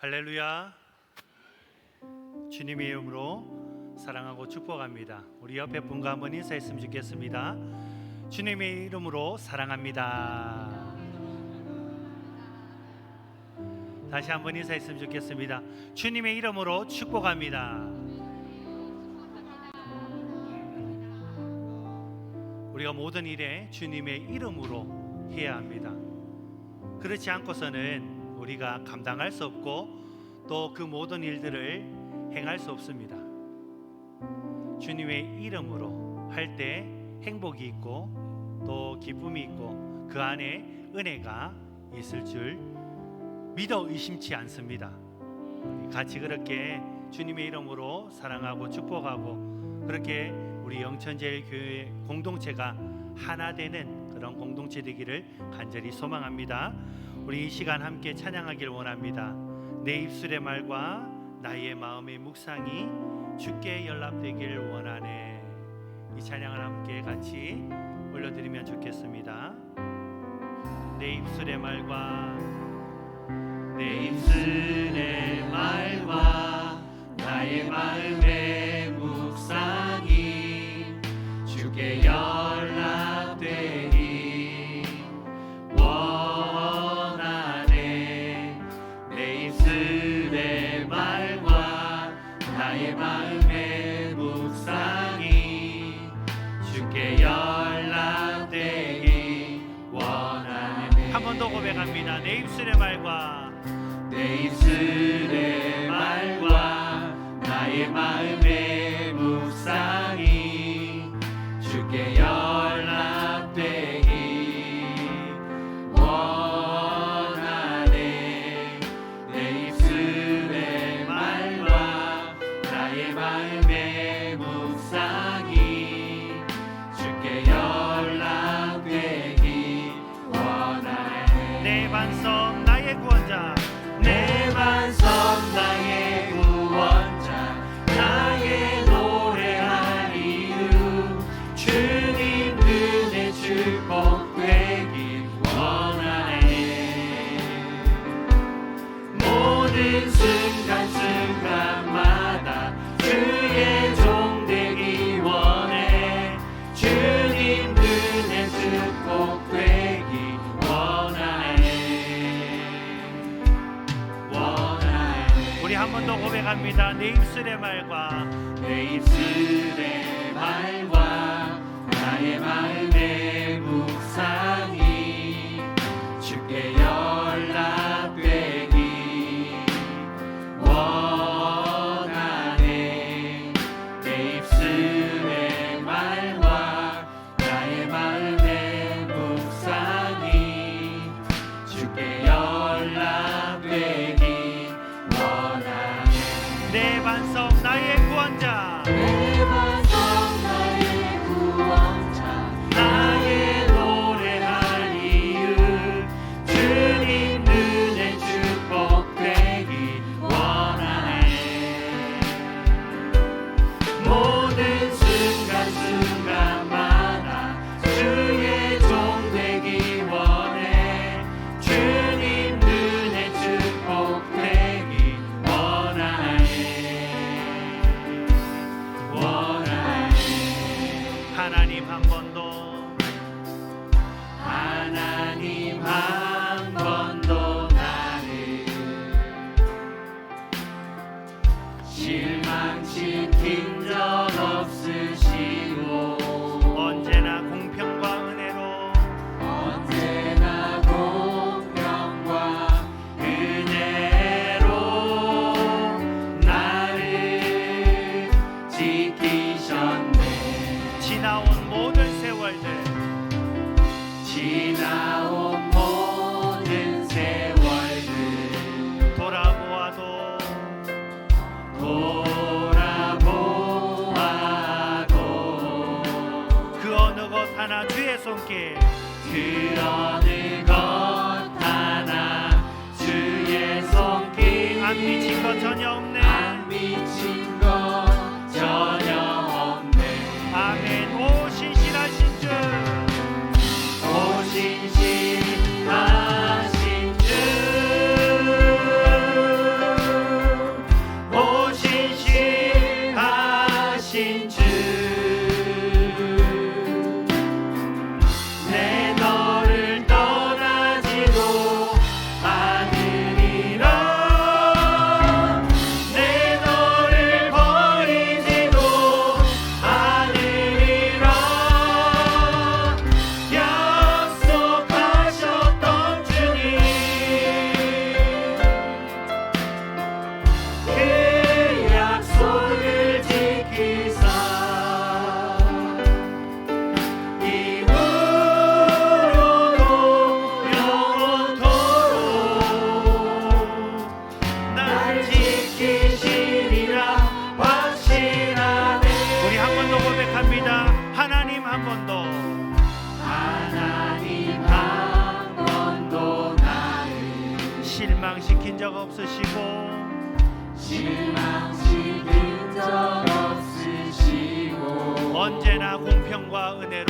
할렐루야. 주님의 이름으로 사랑하고 축복합니다. 우리 옆에 분과 한번 인사했으면 좋겠습니다. 주님의 이름으로 사랑합니다. 다시 한번 인사했으면 좋겠습니다. 주님의 이름으로 축복합니다. 우리가 모든 일에 주님의 이름으로 해야 합니다. 그렇지 않고서는 우리가 감당할 수 없고 또 그 모든 일들을 행할 수 없습니다. 주님의 이름으로 할 때 행복이 있고 또 기쁨이 있고 그 안에 은혜가 있을 줄 믿어 의심치 않습니다. 같이 그렇게 주님의 이름으로 사랑하고 축복하고 그렇게 우리 영천제일교회 공동체가 하나 되는 그런 공동체 되기를 간절히 소망합니다. 우리 이 시간 함께 찬양하길 원합니다. 내 입술의 말과 나의 마음의 묵상이 주께 연락되길 원하네. 이 찬양을 함께 같이 올려드리면 좋겠습니다. 내 입술의 말과 나의 마음의 묵상이 주께 연락되기 원하네. 내 입술의 말과 나의 마음의 묵상이 주께 연락되기 원하네. 한 번 더 고백합니다. 내 입술의 말과 나의 마음의 묵상이 주께 연락되기 원하네. 내 입술의 말과 나의 마음의 묵상이 주께 연락되기 원하네. 내 반석 나의 구원자, 내 반석 나의 구원자, 나의 노래할 이유, 주님 눈에 축복되기 원하네. 모든 순간순간마다 주의 종 되기 원해. 주님 눈에 축복되기 원하네. 우리 한 번 더 고백합니다. 내 입술의 말과 나의 마음의 묵상이 주께 연락되기 원하네. 내 입술의 말과 나의 마음의 묵상이 주께 연락되기 원하네. 내 반석 나의 구원자, 나의 노래할 이유, 주님 눈에 축복되기 원하네. 모든 순간순간마다 주의 종 되기 원해. 주님 눈에 축복되기 원하네. 하나님 한 번 더 나를 실망시킨 적 없으시고 언제나 공평과 은혜로 나를 지키셨네. 지나온 모든 세월들 돌아보아도 그 어느 것 하나 주의 손길, 그 어느 것 하나 주의 손길 안 미친 것 전혀 없네. 아멘. 오 신실하신 주, 신실하신 주 적 없으시고 실망시킨 적 없으시고 언제나 공평과 은혜로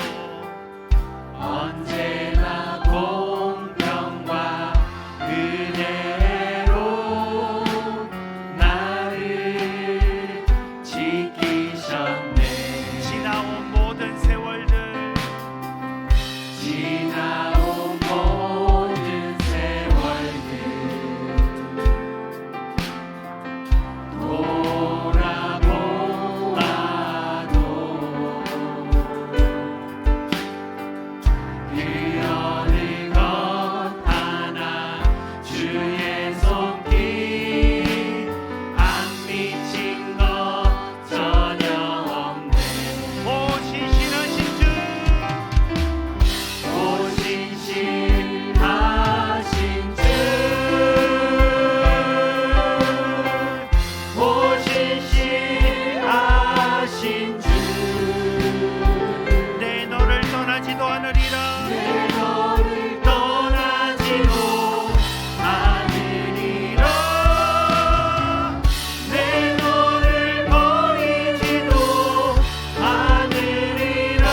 언제나 공평과 은혜로 나를 지키셨네. 지나온 모든 세월들 지나온 모든 세월들 돌아보아도 그 어느 것 하나 주의 손길 안 미친 것 전혀 없네. 오신실하신 주 오신실하신 주 오신실하신 주 내 너를 떠나지도 않으리라 내 너를 떠나지도 않으리라. 내 너를 버리지도 않으리라.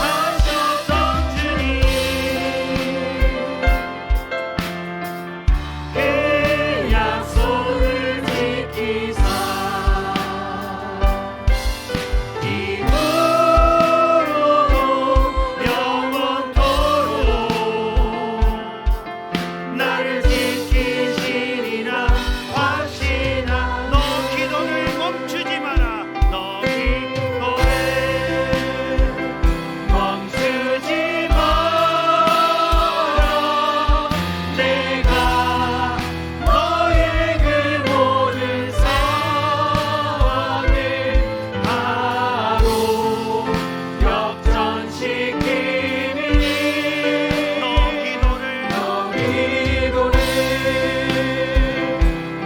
약속하셨던 주님 그 약속을 지키사 영원토록 나를 지키시리라 확신하. 너 기도를 멈추지 마라 너 기도를 멈추지 마라. 내가 너의 그 모든 상황을 바로 역전시키니 너 기도를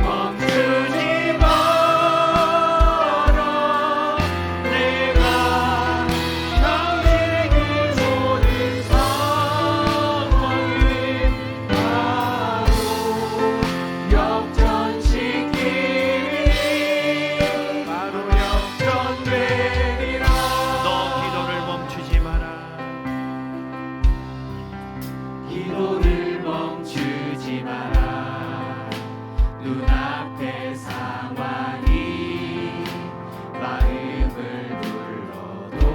멈추지 마라. 내가 당신의 그 모든 상황을 바로 역전시키니 바로 역전되리라. 너 기도를 멈추지 마라 기도를 멈추지 마라. 눈앞의 상황이 마음을 눌러도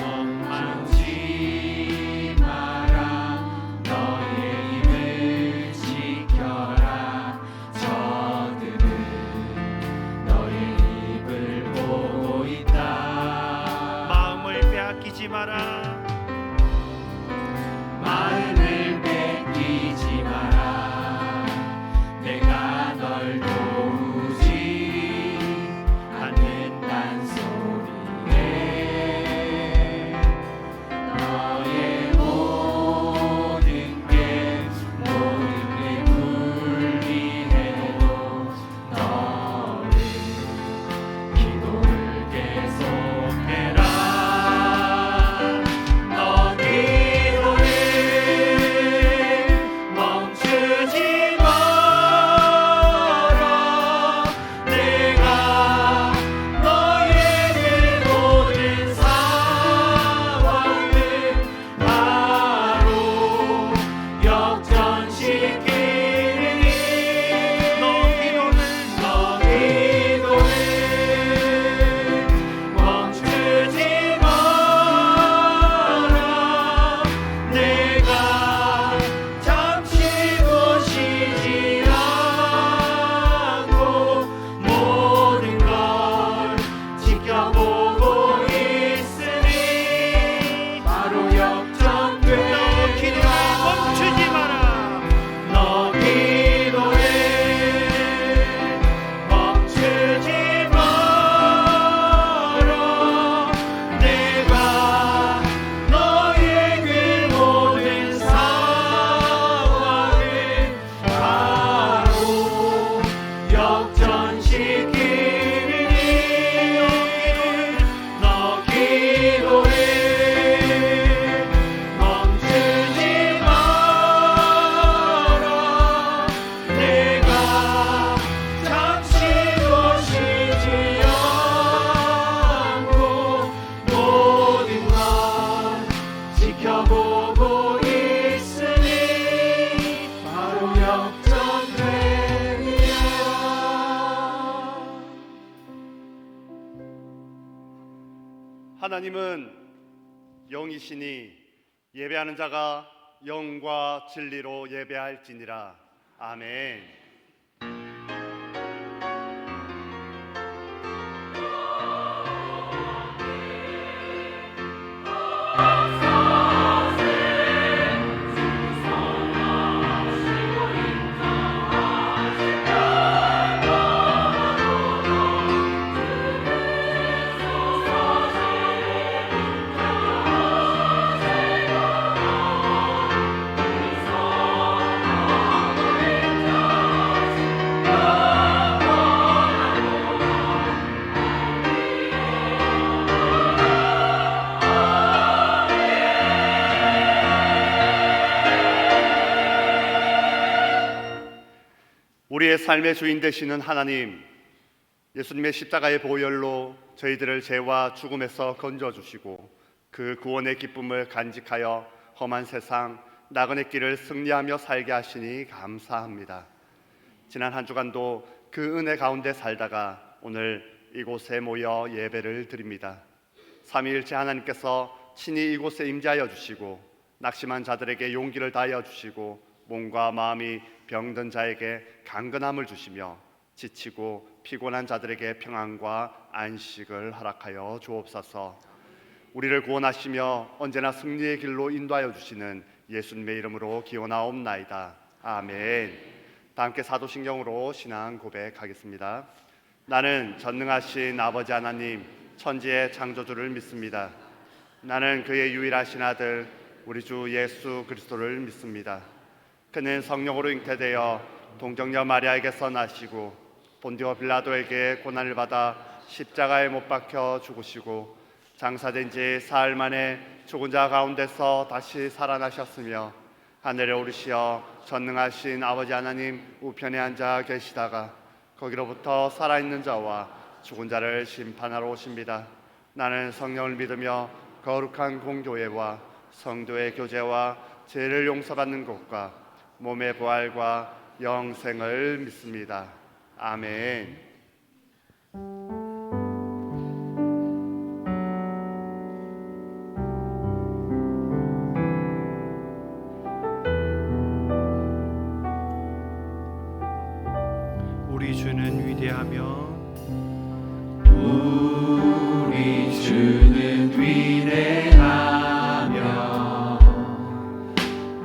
원망치 마라. 너의 입을 지켜라. 저들은 너의 입을 보고 있다. 마음을 빼앗기지 마라 마음을 뺏기지 마라. 내가 널 도우지 않는단 소리에 너의 모든 게 불리해도 너를 기도를 계속해라. 하나님은 영이시니 예배하는 자가 영과 진리로 예배할지니라. 아멘. 우리의 삶의 주인 되시는 하나님, 예수님의 십자가의 보혈로 저희들을 죄와 죽음에서 건져주시고 그 구원의 기쁨을 간직하여 험한 세상 나그네 길을 승리하며 살게 하시니 감사합니다. 지난 한 주간도 그 은혜 가운데 살다가 오늘 이곳에 모여 예배를 드립니다. 삼위일체 하나님께서 친히 이곳에 임재하여 주시고 낙심한 자들에게 용기를 다하여 주시고 몸과 마음이 병든 자에게 강건함을 주시며 지치고 피곤한 자들에게 평안과 안식을 허락하여 주옵소서. 우리를 구원하시며 언제나 승리의 길로 인도하여 주시는 예수님의 이름으로 기원하옵나이다. 아멘. 다 함께 사도신경으로 신앙 고백하겠습니다. 나는 전능하신 아버지 하나님 천지의 창조주를 믿습니다. 나는 그의 유일하신 아들 우리 주 예수 그리스도를 믿습니다. 그는 성령으로 잉태되어 동정녀 마리아에게서 나시고 본디오 빌라도에게 고난을 받아 십자가에 못 박혀 죽으시고 장사된 지 사흘 만에 죽은 자 가운데서 다시 살아나셨으며 하늘에 오르시어 전능하신 아버지 하나님 우편에 앉아 계시다가 거기로부터 살아있는 자와 죽은 자를 심판하러 오십니다. 나는 성령을 믿으며 거룩한 공교회와 성도의 교제와 죄를 용서받는 것과 몸의 부활과 영생을 믿습니다. 아멘. 우리 주는 위대하며 우리 주는 위대하며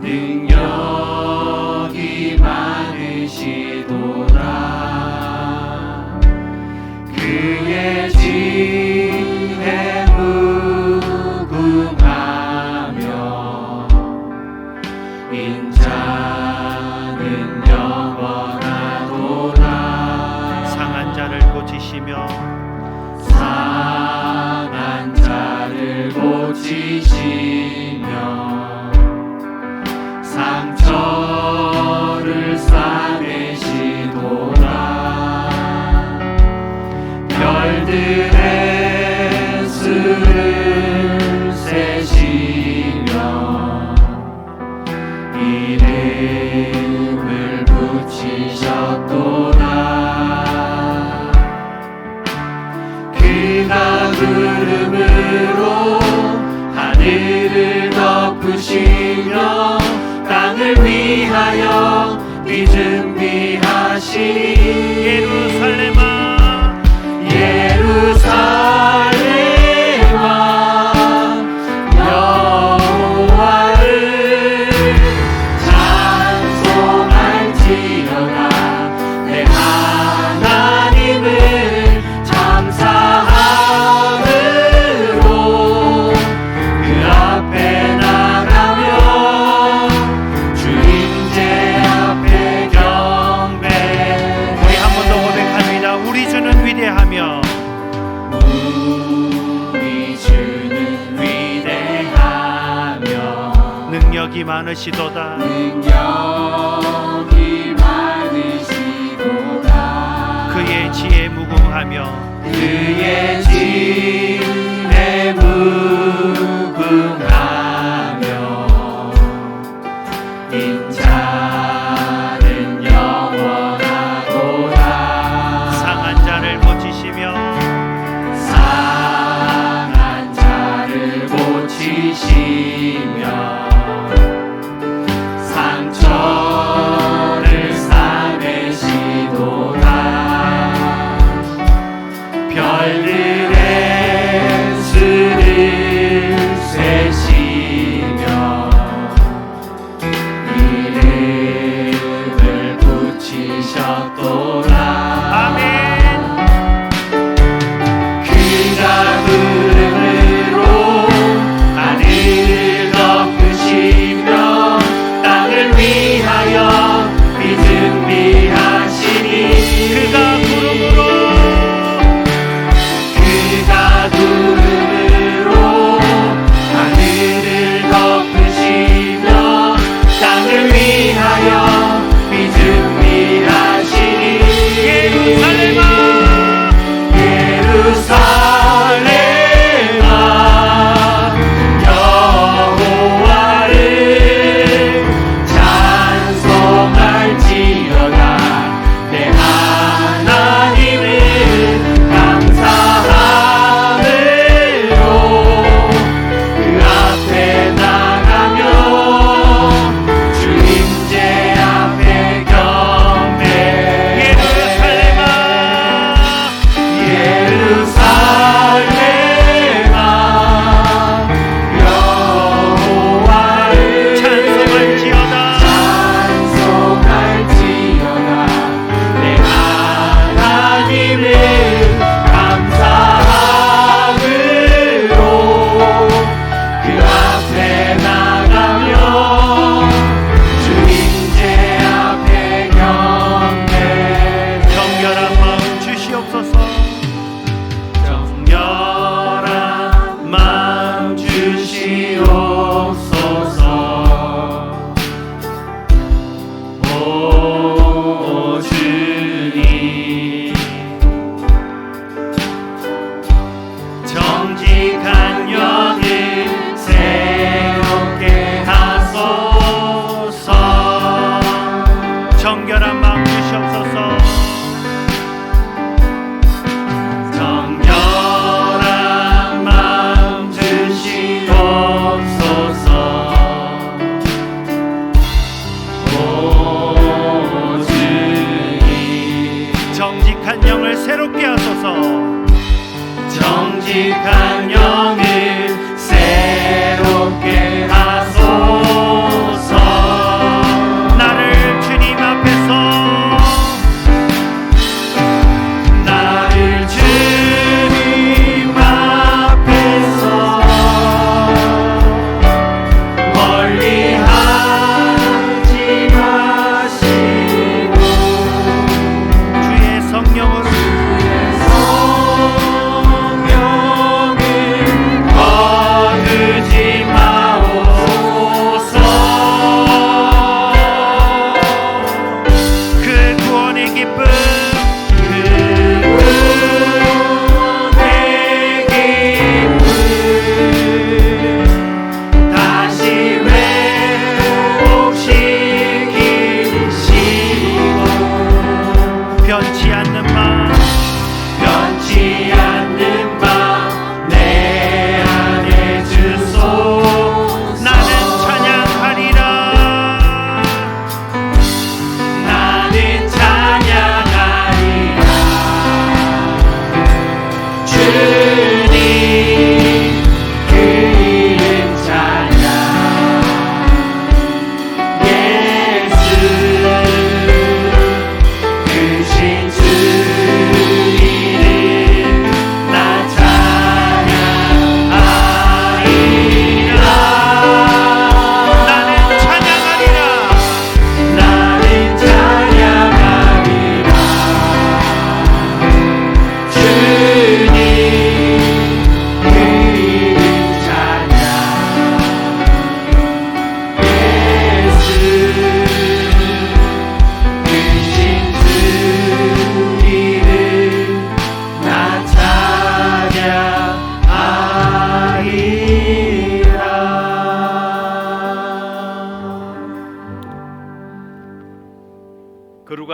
능력이 많으시도다. 그의 지혜 무궁하며 인자는 영원하도다. 상한 자를 고치시며 상한 자를 고치시며 상처를 싸매시도다. 별들의 수를 세시며 이름을 붙이셨도다. 그가 구름으로 하늘을 덮으시며 땅을 위하여 비 준비하시니 예루살렘아 예루살렘아 여호와를 찬송할지어다. 내 하나님을 감사함으로 그 앞에 나가며 주인제 앞에 경배. 우리 한 번 더 고백합니다. 우리 주는 위대하며 우리 주는 위대하며 능력이 많으시도다. 능력이 많으시도다. 그의 지혜 무궁하며 그의 지혜 무궁하며 인자는 영원하도다. 상한 자를 고치시며 상한 자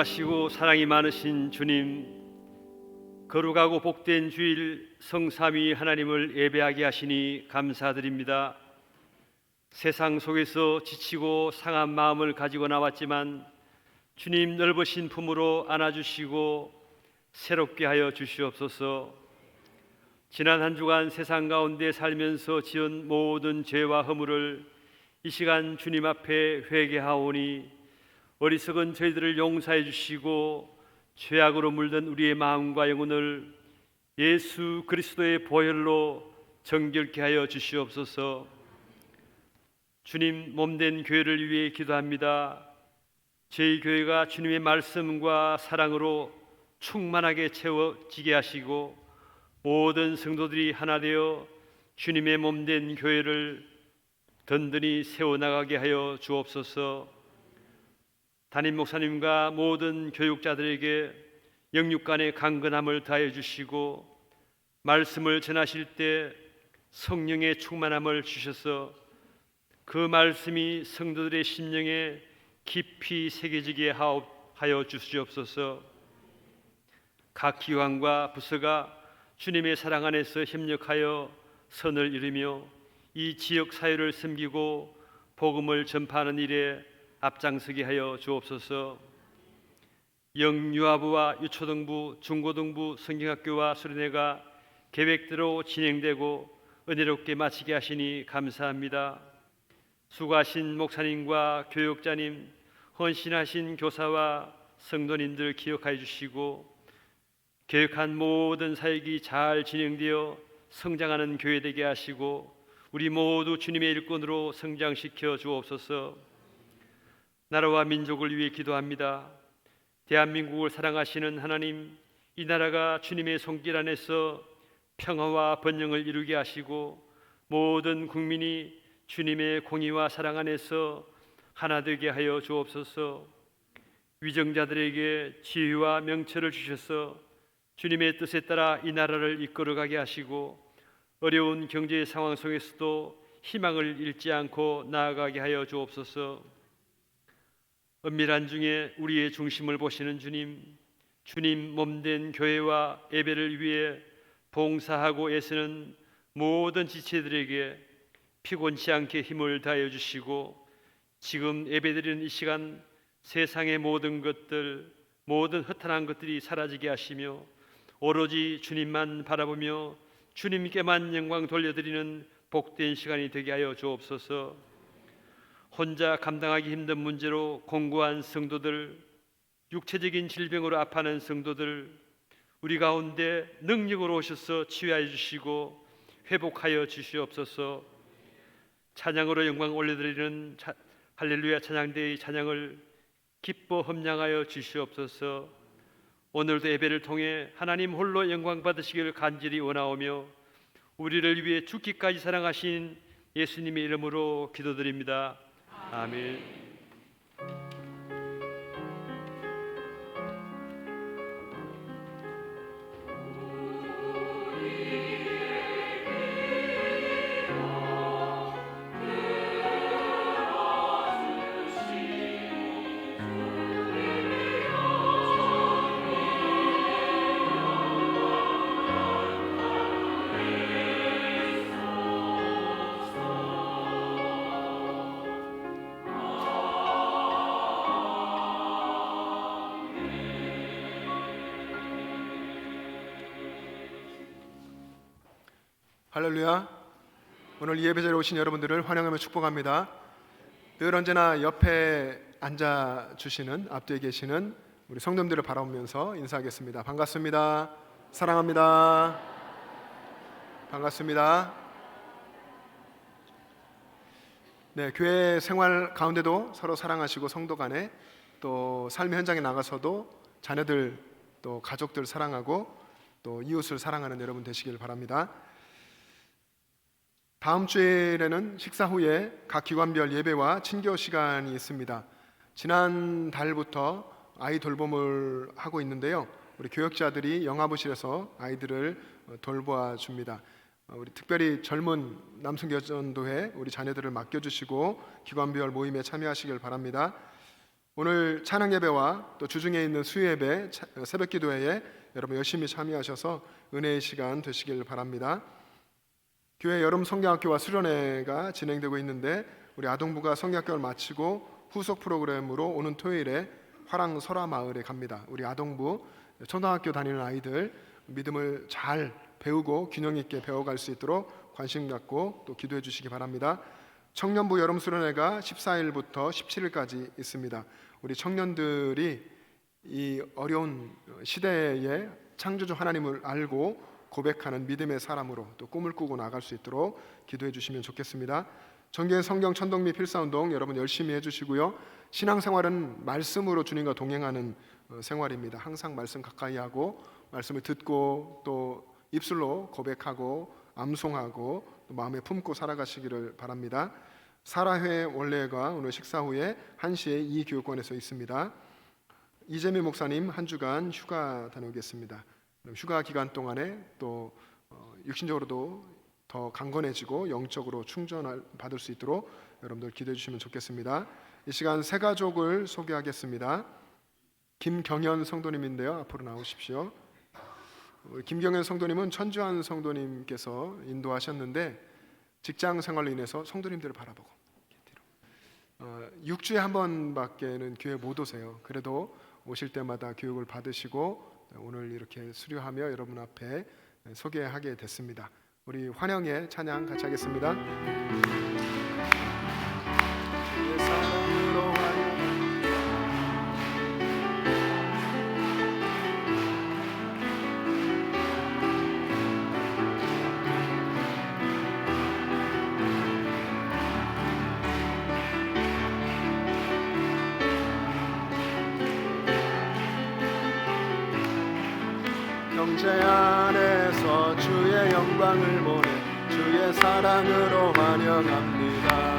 자비로하시고 사랑이 많으신 주님, 거룩하고 복된 주일 성삼위 하나님을 예배하게 하시니 감사드립니다. 세상 속에서 지치고 상한 마음을 가지고 나왔지만 주님 넓으신 품으로 안아주시고 새롭게 하여 주시옵소서. 지난 한 주간 세상 가운데 살면서 지은 모든 죄와 허물을 이 시간 주님 앞에 회개하오니 어리석은 저희들을 용서해 주시고 죄악으로 물든 우리의 마음과 영혼을 예수 그리스도의 보혈로 정결케 하여 주시옵소서. 주님 몸된 교회를 위해 기도합니다. 저희 교회가 주님의 말씀과 사랑으로 충만하게 채워지게 하시고 모든 성도들이 하나 되어 주님의 몸된 교회를 든든히 세워나가게 하여 주옵소서. 담임 목사님과 모든 교육자들에게 영육간의 강건함을 다해 주시고 말씀을 전하실 때 성령의 충만함을 주셔서 그 말씀이 성도들의 심령에 깊이 새겨지게 하여 주시옵소서. 각 기관과 부서가 주님의 사랑 안에서 협력하여 선을 이루며 이 지역 사회를 섬기고 복음을 전파하는 일에 앞장서게 하여 주옵소서. 영유아부와 유초등부, 중고등부 성경학교와 수련회가 계획대로 진행되고 은혜롭게 마치게 하시니 감사합니다. 수고하신 목사님과 교육자님, 헌신하신 교사와 성도님들 기억하여 주시고 계획한 모든 사역이 잘 진행되어 성장하는 교회 되게 하시고 우리 모두 주님의 일꾼으로 성장시켜 주옵소서. 나라와 민족을 위해 기도합니다. 대한민국을 사랑하시는 하나님, 이 나라가 주님의 손길 안에서 평화와 번영을 이루게 하시고 모든 국민이 주님의 공의와 사랑 안에서 하나 되게 하여 주옵소서. 위정자들에게 지혜와 명철을 주셔서 주님의 뜻에 따라 이 나라를 이끌어가게 하시고 어려운 경제 상황 속에서도 희망을 잃지 않고 나아가게 하여 주옵소서. 은밀한 중에 우리의 중심을 보시는 주님, 주님 몸된 교회와 예배를 위해 봉사하고 애쓰는 모든 지체들에게 피곤치 않게 힘을 다해 주시고 지금 예배드리는 이 시간 세상의 모든 것들, 모든 허탄한 것들이 사라지게 하시며 오로지 주님만 바라보며 주님께만 영광 돌려드리는 복된 시간이 되게 하여 주옵소서. 혼자 감당하기 힘든 문제로 공고한 성도들, 육체적인 질병으로 아파하는 성도들, 우리 가운데 능력으로 오셔서 치유하여 주시고 회복하여 주시옵소서. 찬양으로 영광 올려드리는 할렐루야 찬양대의 찬양을 기뻐 험량하여 주시옵소서. 오늘도 예배를 통해 하나님 홀로 영광 받으시기를 간절히 원하오며 우리를 위해 죽기까지 사랑하신 예수님의 이름으로 기도드립니다. 아멘. 할렐루야. 오늘 이 예배자리에 오신 여러분들을 환영하며 축복합니다. 늘 언제나 옆에 앉아주시는 앞뒤에 계시는 우리 성도님들을 바라보면서 인사하겠습니다. 반갑습니다. 사랑합니다. 반갑습니다. 네, 교회 생활 가운데도 서로 사랑하시고 성도 간에 또 삶의 현장에 나가서도 자녀들 또 가족들 사랑하고 또 이웃을 사랑하는 여러분 되시길 바랍니다. 다음 주일에는 식사 후에 각 기관별 예배와 친교 시간이 있습니다. 지난 달부터 아이 돌봄을 하고 있는데요. 우리 교역자들이 영아부실에서 아이들을 돌보아 줍니다. 우리 특별히 젊은 남성교전도회 우리 자녀들을 맡겨주시고 기관별 모임에 참여하시길 바랍니다. 오늘 찬양 예배와 또 주중에 있는 수요 예배, 새벽 기도회에 여러분 열심히 참여하셔서 은혜의 시간 되시길 바랍니다. 교회 여름 성경학교와 수련회가 진행되고 있는데 우리 아동부가 성경학교를 마치고 후속 프로그램으로 오는 토요일에 화랑 설화 마을에 갑니다. 우리 아동부 초등학교 다니는 아이들 믿음을 잘 배우고 균형 있게 배워갈 수 있도록 관심 갖고 또 기도해 주시기 바랍니다. 청년부 여름 수련회가 14일부터 17일까지 있습니다. 우리 청년들이 이 어려운 시대에 창조주 하나님을 알고 고백하는 믿음의 사람으로 또 꿈을 꾸고 나갈 수 있도록 기도해 주시면 좋겠습니다. 정기의 성경 천독 및 필사운동 여러분 열심히 해주시고요. 신앙생활은 말씀으로 주님과 동행하는 생활입니다. 항상 말씀 가까이 하고 말씀을 듣고 또 입술로 고백하고 암송하고 또 마음에 품고 살아가시기를 바랍니다. 사라회 원례가 오늘 식사 후에 1시에 이 교육관에서 있습니다. 이재미 목사님 한 주간 휴가 다녀오겠습니다. 휴가 기간 동안에 또 육신적으로도 더 강건해지고 영적으로 충전을 받을 수 있도록 여러분들 기도해 주시면 좋겠습니다. 이 시간 세 가족을 소개하겠습니다. 김경현 성도님인데요. 앞으로 나오십시오. 김경현 성도님은 천주한 성도님께서 인도하셨는데 직장 생활로 인해서 성도님들을 바라보고 6주에 한 번밖에는 교회 못 오세요. 그래도 오실 때마다 교육을 받으시고 오늘 이렇게 수료하며 여러분 앞에 소개하게 됐습니다. 우리 환영의 찬양 같이 하겠습니다. 주의 사랑으로 형제 안에서 주의 영광을 보내 주의 사랑으로 환영합니다.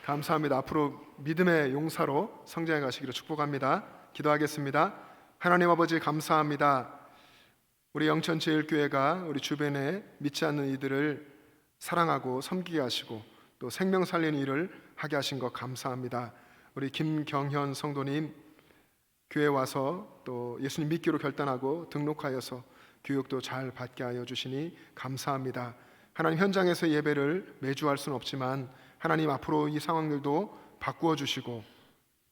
감사합니다. 앞으로 믿음의 용사로 성장해 가시기를 축복합니다. 기도하겠습니다. 하나님 아버지 감사합니다. 우리 영천제일교회가 우리 주변에 믿지 않는 이들을 사랑하고 섬기게 하시고 또 생명 살리는 일을 하게 하신 것 감사합니다. 우리 김경현 성도님 교회 와서 또 예수님 믿기로 결단하고 등록하여서 교육도 잘 받게 하여 주시니 감사합니다. 하나님 현장에서 예배를 매주 할 수는 없지만 하나님 앞으로 이 상황들도 바꾸어 주시고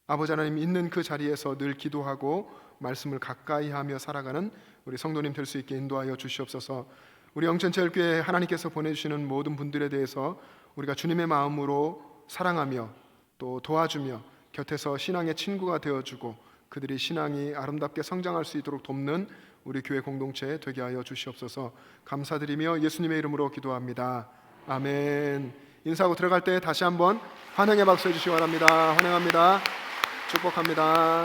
아버지 하나님 있는 그 자리에서 늘 기도하고 말씀을 가까이 하며 살아가는 우리 성도님 될 수 있게 인도하여 주시옵소서. 우리 영천제일교회 하나님께서 보내주시는 모든 분들에 대해서 우리가 주님의 마음으로 사랑하며 또 도와주며 곁에서 신앙의 친구가 되어주고 그들이 신앙이 아름답게 성장할 수 있도록 돕는 우리 교회 공동체 되게 하여 주시옵소서. 감사드리며 예수님의 이름으로 기도합니다. 아멘. 인사하고 들어갈 때 다시 한번 환영의 박수 해주시기 바랍니다. 환영합니다. 축복합니다.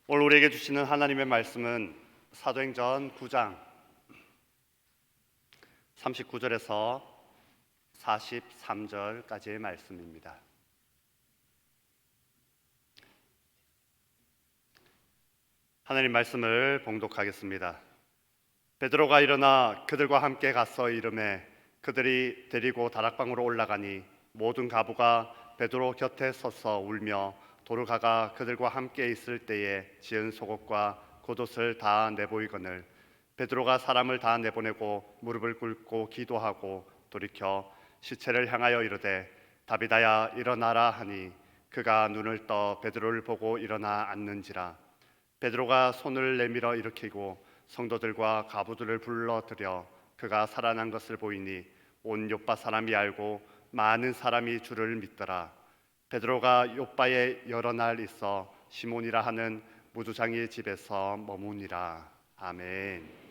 오늘 우리에게 주시는 하나님의 말씀은 사도행전 9장 39절에서 43절까지의 말씀입니다. 하나님 말씀을 봉독하겠습니다. 베드로가 일어나 그들과 함께 가서 이르매 그들이 데리고 다락방으로 올라가니 모든 가부가 베드로 곁에 서서 울며 도르가가 그들과 함께 있을 때에 지은 속옷과 겉옷을 다 내보이거늘 베드로가 사람을 다 내보내고 무릎을 꿇고 기도하고 돌이켜 시체를 향하여 이르되 다비다야 일어나라 하니 그가 눈을 떠 베드로를 보고 일어나 앉는지라. 베드로가 손을 내밀어 일으키고 성도들과 가부들을 불러들여 그가 살아난 것을 보이니 온 욥바 사람이 알고 많은 사람이 주를 믿더라. 베드로가 욥바에 여러 날 있어 시몬이라 하는 무두장이의 집에서 머무니라. 아멘.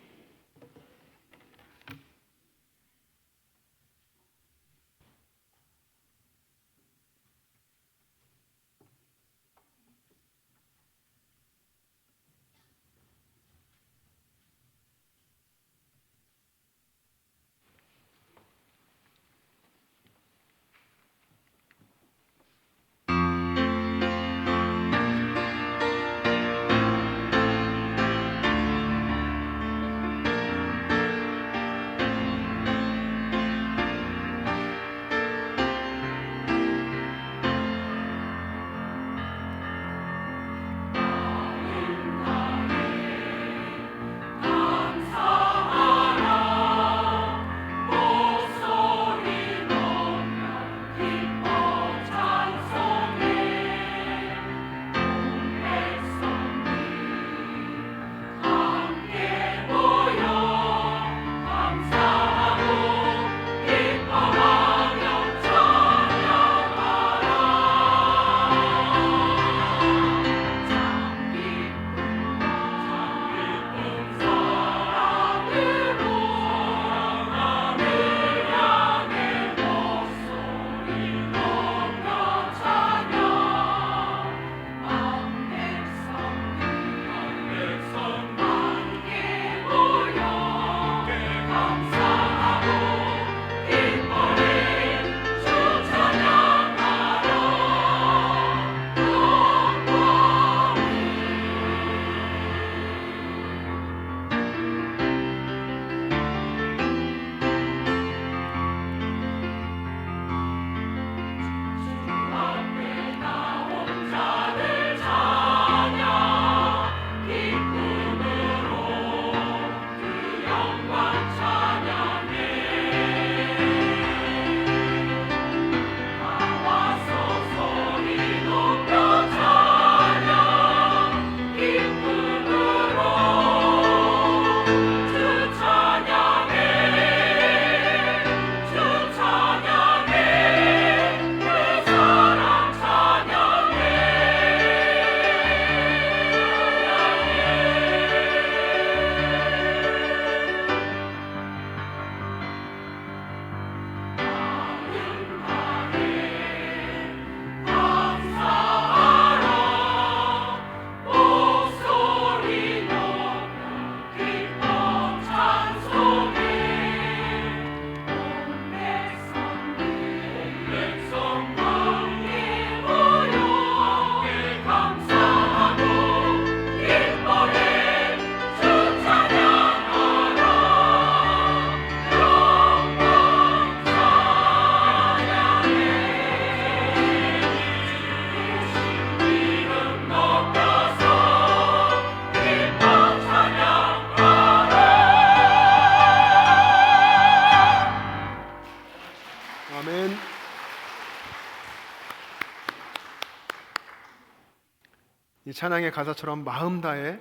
이 찬양의 가사처럼 마음 다해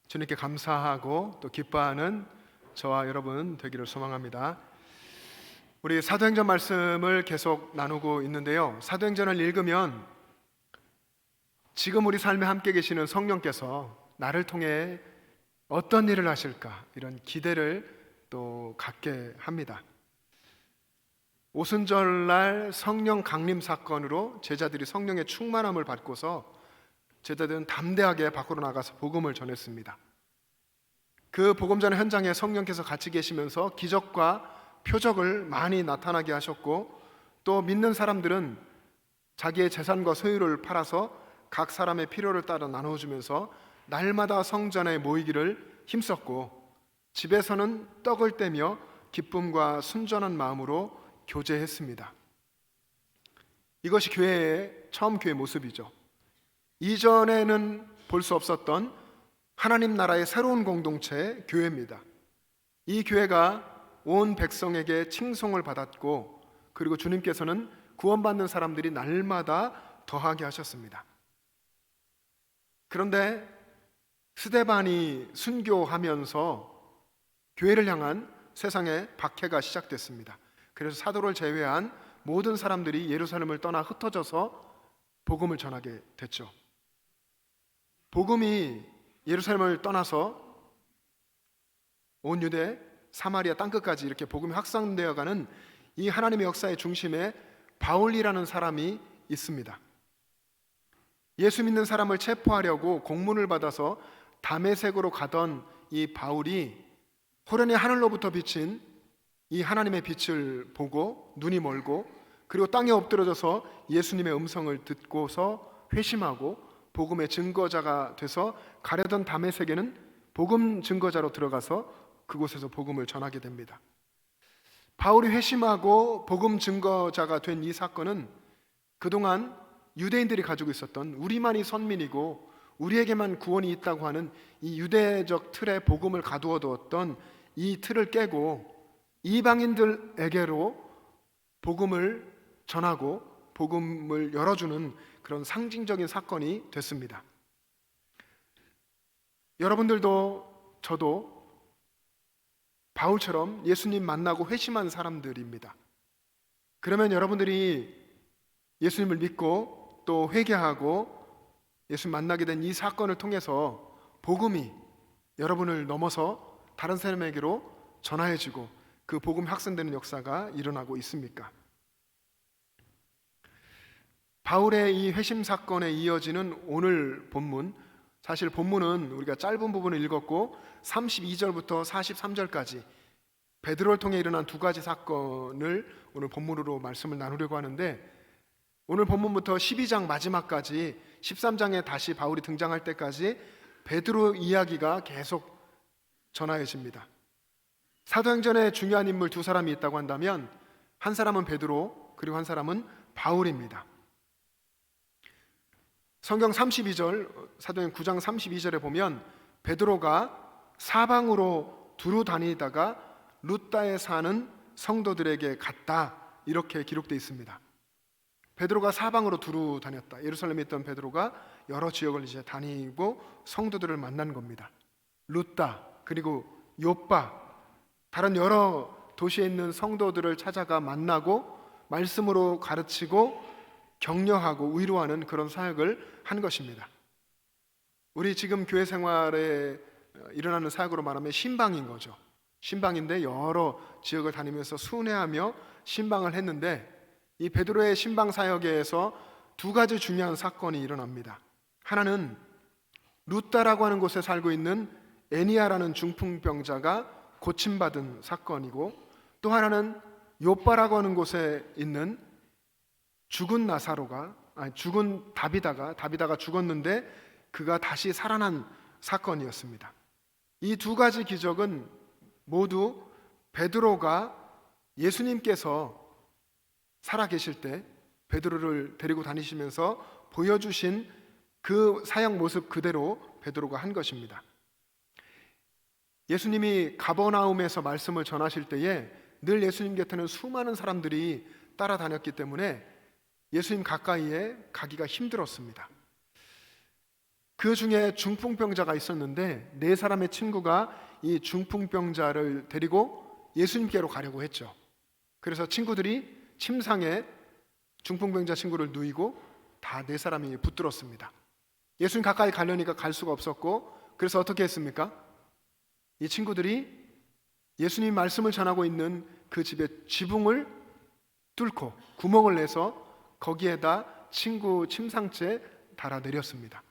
주님께 감사하고 또 기뻐하는 저와 여러분 되기를 소망합니다. 우리 사도행전 말씀을 계속 나누고 있는데요. 사도행전을 읽으면 지금 우리 삶에 함께 계시는 성령께서 나를 통해 어떤 일을 하실까 이런 기대를 또 갖게 합니다. 오순절날 성령 강림 사건으로 제자들이 성령의 충만함을 받고서 제자들은 담대하게 밖으로 나가서 복음을 전했습니다. 그 복음 전의 현장에 성령께서 같이 계시면서 기적과 표적을 많이 나타나게 하셨고, 또 믿는 사람들은 자기의 재산과 소유를 팔아서 각 사람의 필요를 따라 나눠주면서 날마다 성전에 모이기를 힘썼고, 집에서는 떡을 떼며 기쁨과 순전한 마음으로 교제했습니다. 이것이 교회의 처음 교회 모습이죠. 이전에는 볼 수 없었던 하나님 나라의 새로운 공동체 교회입니다. 이 교회가 온 백성에게 칭송을 받았고, 그리고 주님께서는 구원받는 사람들이 날마다 더하게 하셨습니다. 그런데 스데반이 순교하면서 교회를 향한 세상의 박해가 시작됐습니다. 그래서 사도를 제외한 모든 사람들이 예루살렘을 떠나 흩어져서 복음을 전하게 됐죠. 복음이 예루살렘을 떠나서 온 유대, 사마리아 땅끝까지 이렇게 복음이 확산되어가는 이 하나님의 역사의 중심에 바울이라는 사람이 있습니다. 예수 믿는 사람을 체포하려고 공문을 받아서 다메섹으로 가던 이 바울이 호련히 하늘로부터 비친 이 하나님의 빛을 보고 눈이 멀고, 그리고 땅에 엎드려져서 예수님의 음성을 듣고서 회심하고 복음의 증거자가 돼서 가려던 다메섹에는 복음 증거자로 들어가서 그곳에서 복음을 전하게 됩니다. 바울이 회심하고 복음 증거자가 된 이 사건은 그동안 유대인들이 가지고 있었던 우리만이 선민이고 우리에게만 구원이 있다고 하는 이 유대적 틀에 복음을 가두어 두었던 이 틀을 깨고 이방인들에게로 복음을 전하고 복음을 열어주는 그런 상징적인 사건이 됐습니다. 여러분들도 저도 바울처럼 예수님 만나고 회심한 사람들입니다. 그러면 여러분들이 예수님을 믿고 또 회개하고 예수님 만나게 된 이 사건을 통해서 복음이 여러분을 넘어서 다른 사람에게로 전하여지고 그 복음이 확산되는 역사가 일어나고 있습니까? 바울의 이 회심 사건에 이어지는 오늘 본문, 사실 본문은 우리가 짧은 부분을 읽었고 32절부터 43절까지 베드로를 통해 일어난 두 가지 사건을 오늘 본문으로 말씀을 나누려고 하는데, 오늘 본문부터 12장 마지막까지 13장에 다시 바울이 등장할 때까지 베드로 이야기가 계속 전하여집니다. 사도행전에 중요한 인물 두 사람이 있다고 한다면 한 사람은 베드로, 그리고 한 사람은 바울입니다. 성경 32절, 사도행 9장 32절에 보면 베드로가 사방으로 두루 다니다가 루다에 사는 성도들에게 갔다, 이렇게 기록되어 있습니다. 베드로가 사방으로 두루 다녔다. 예루살렘에 있던 베드로가 여러 지역을 이제 다니고 성도들을 만난 겁니다. 루다, 그리고 요빠, 다른 여러 도시에 있는 성도들을 찾아가 만나고 말씀으로 가르치고 격려하고 위로하는 그런 사역을 한 것입니다. 우리 지금 교회 생활에 일어나는 사역으로 말하면 신방인 거죠. 신방인데 여러 지역을 다니면서 순회하며 신방을 했는데, 이 베드로의 신방 사역에서 두 가지 중요한 사건이 일어납니다. 하나는 루다라고 하는 곳에 살고 있는 애니아라는 중풍병자가 고침받은 사건이고, 또 하나는 요빠라고 하는 곳에 있는 죽은 다비다가 죽었는데 그가 다시 살아난 사건이었습니다. 이 두 가지 기적은 모두 베드로가 예수님께서 살아계실 때 베드로를 데리고 다니시면서 보여주신 그 사역 모습 그대로 베드로가 한 것입니다. 예수님이 가버나움에서 말씀을 전하실 때에 늘 예수님 곁에는 수많은 사람들이 따라다녔기 때문에 예수님 가까이에 가기가 힘들었습니다. 그 중에 중풍병자가 있었는데 네 사람의 친구가 이 중풍병자를 데리고 예수님께로 가려고 했죠. 그래서 친구들이 침상에 중풍병자 친구를 누이고 다 네 사람이 붙들었습니다. 예수님 가까이 가려니까 갈 수가 없었고, 그래서 어떻게 했습니까? 이 친구들이 예수님 말씀을 전하고 있는 그 집의 지붕을 뚫고 구멍을 내서 거기에다 친구 침상째 달아내렸습니다.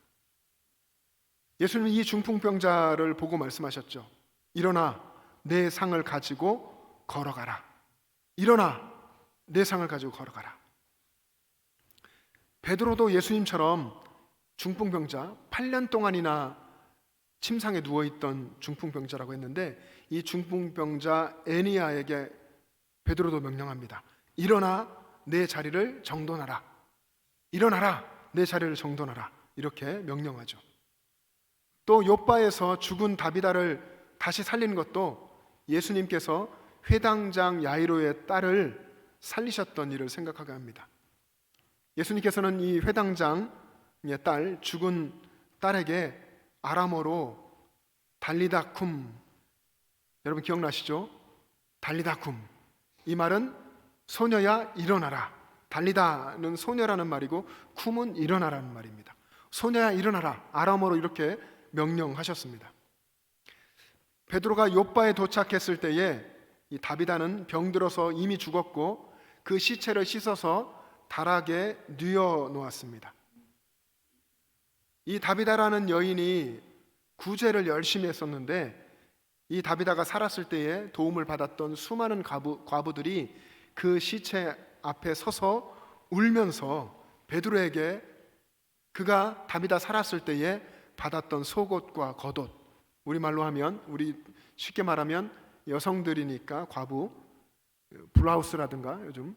예수님은 이 중풍병자를 보고 말씀하셨죠. 일어나 내 상을 가지고 걸어가라. 일어나 내 상을 가지고 걸어가라. 베드로도 예수님처럼 중풍병자 8년 동안이나 침상에 누워있던 중풍병자라고 했는데, 이 중풍병자 애니야에게 베드로도 명령합니다. 일어나 내 자리를 정돈하라. 일어나라 내 자리를 정돈하라. 이렇게 명령하죠. 또 욥바에서 죽은 다비다를 다시 살린 것도 예수님께서 회당장 야이로의 딸을 살리셨던 일을 생각하게 합니다. 예수님께서는 이 회당장의 딸, 죽은 딸에게 아람어로 달리다쿰, 여러분 기억나시죠? 달리다쿰, 이 말은 소녀야 일어나라. 달리다는 소녀라는 말이고 쿰은 일어나라는 말입니다. 소녀야 일어나라, 아람어로 이렇게 명령하셨습니다. 베드로가 욥바에 도착했을 때에 이 다비다는 병들어서 이미 죽었고 그 시체를 씻어서 다락에 뉘어 놓았습니다. 이 다비다라는 여인이 구제를 열심히 했었는데, 이 다비다가 살았을 때에 도움을 받았던 수많은 과부들이 그 시체 앞에 서서 울면서 베드로에게 그가 다비다 살았을 때에 받았던 속옷과 겉옷, 우리말로 하면, 우리 쉽게 말하면 여성들이니까 과부, 블라우스라든가 요즘,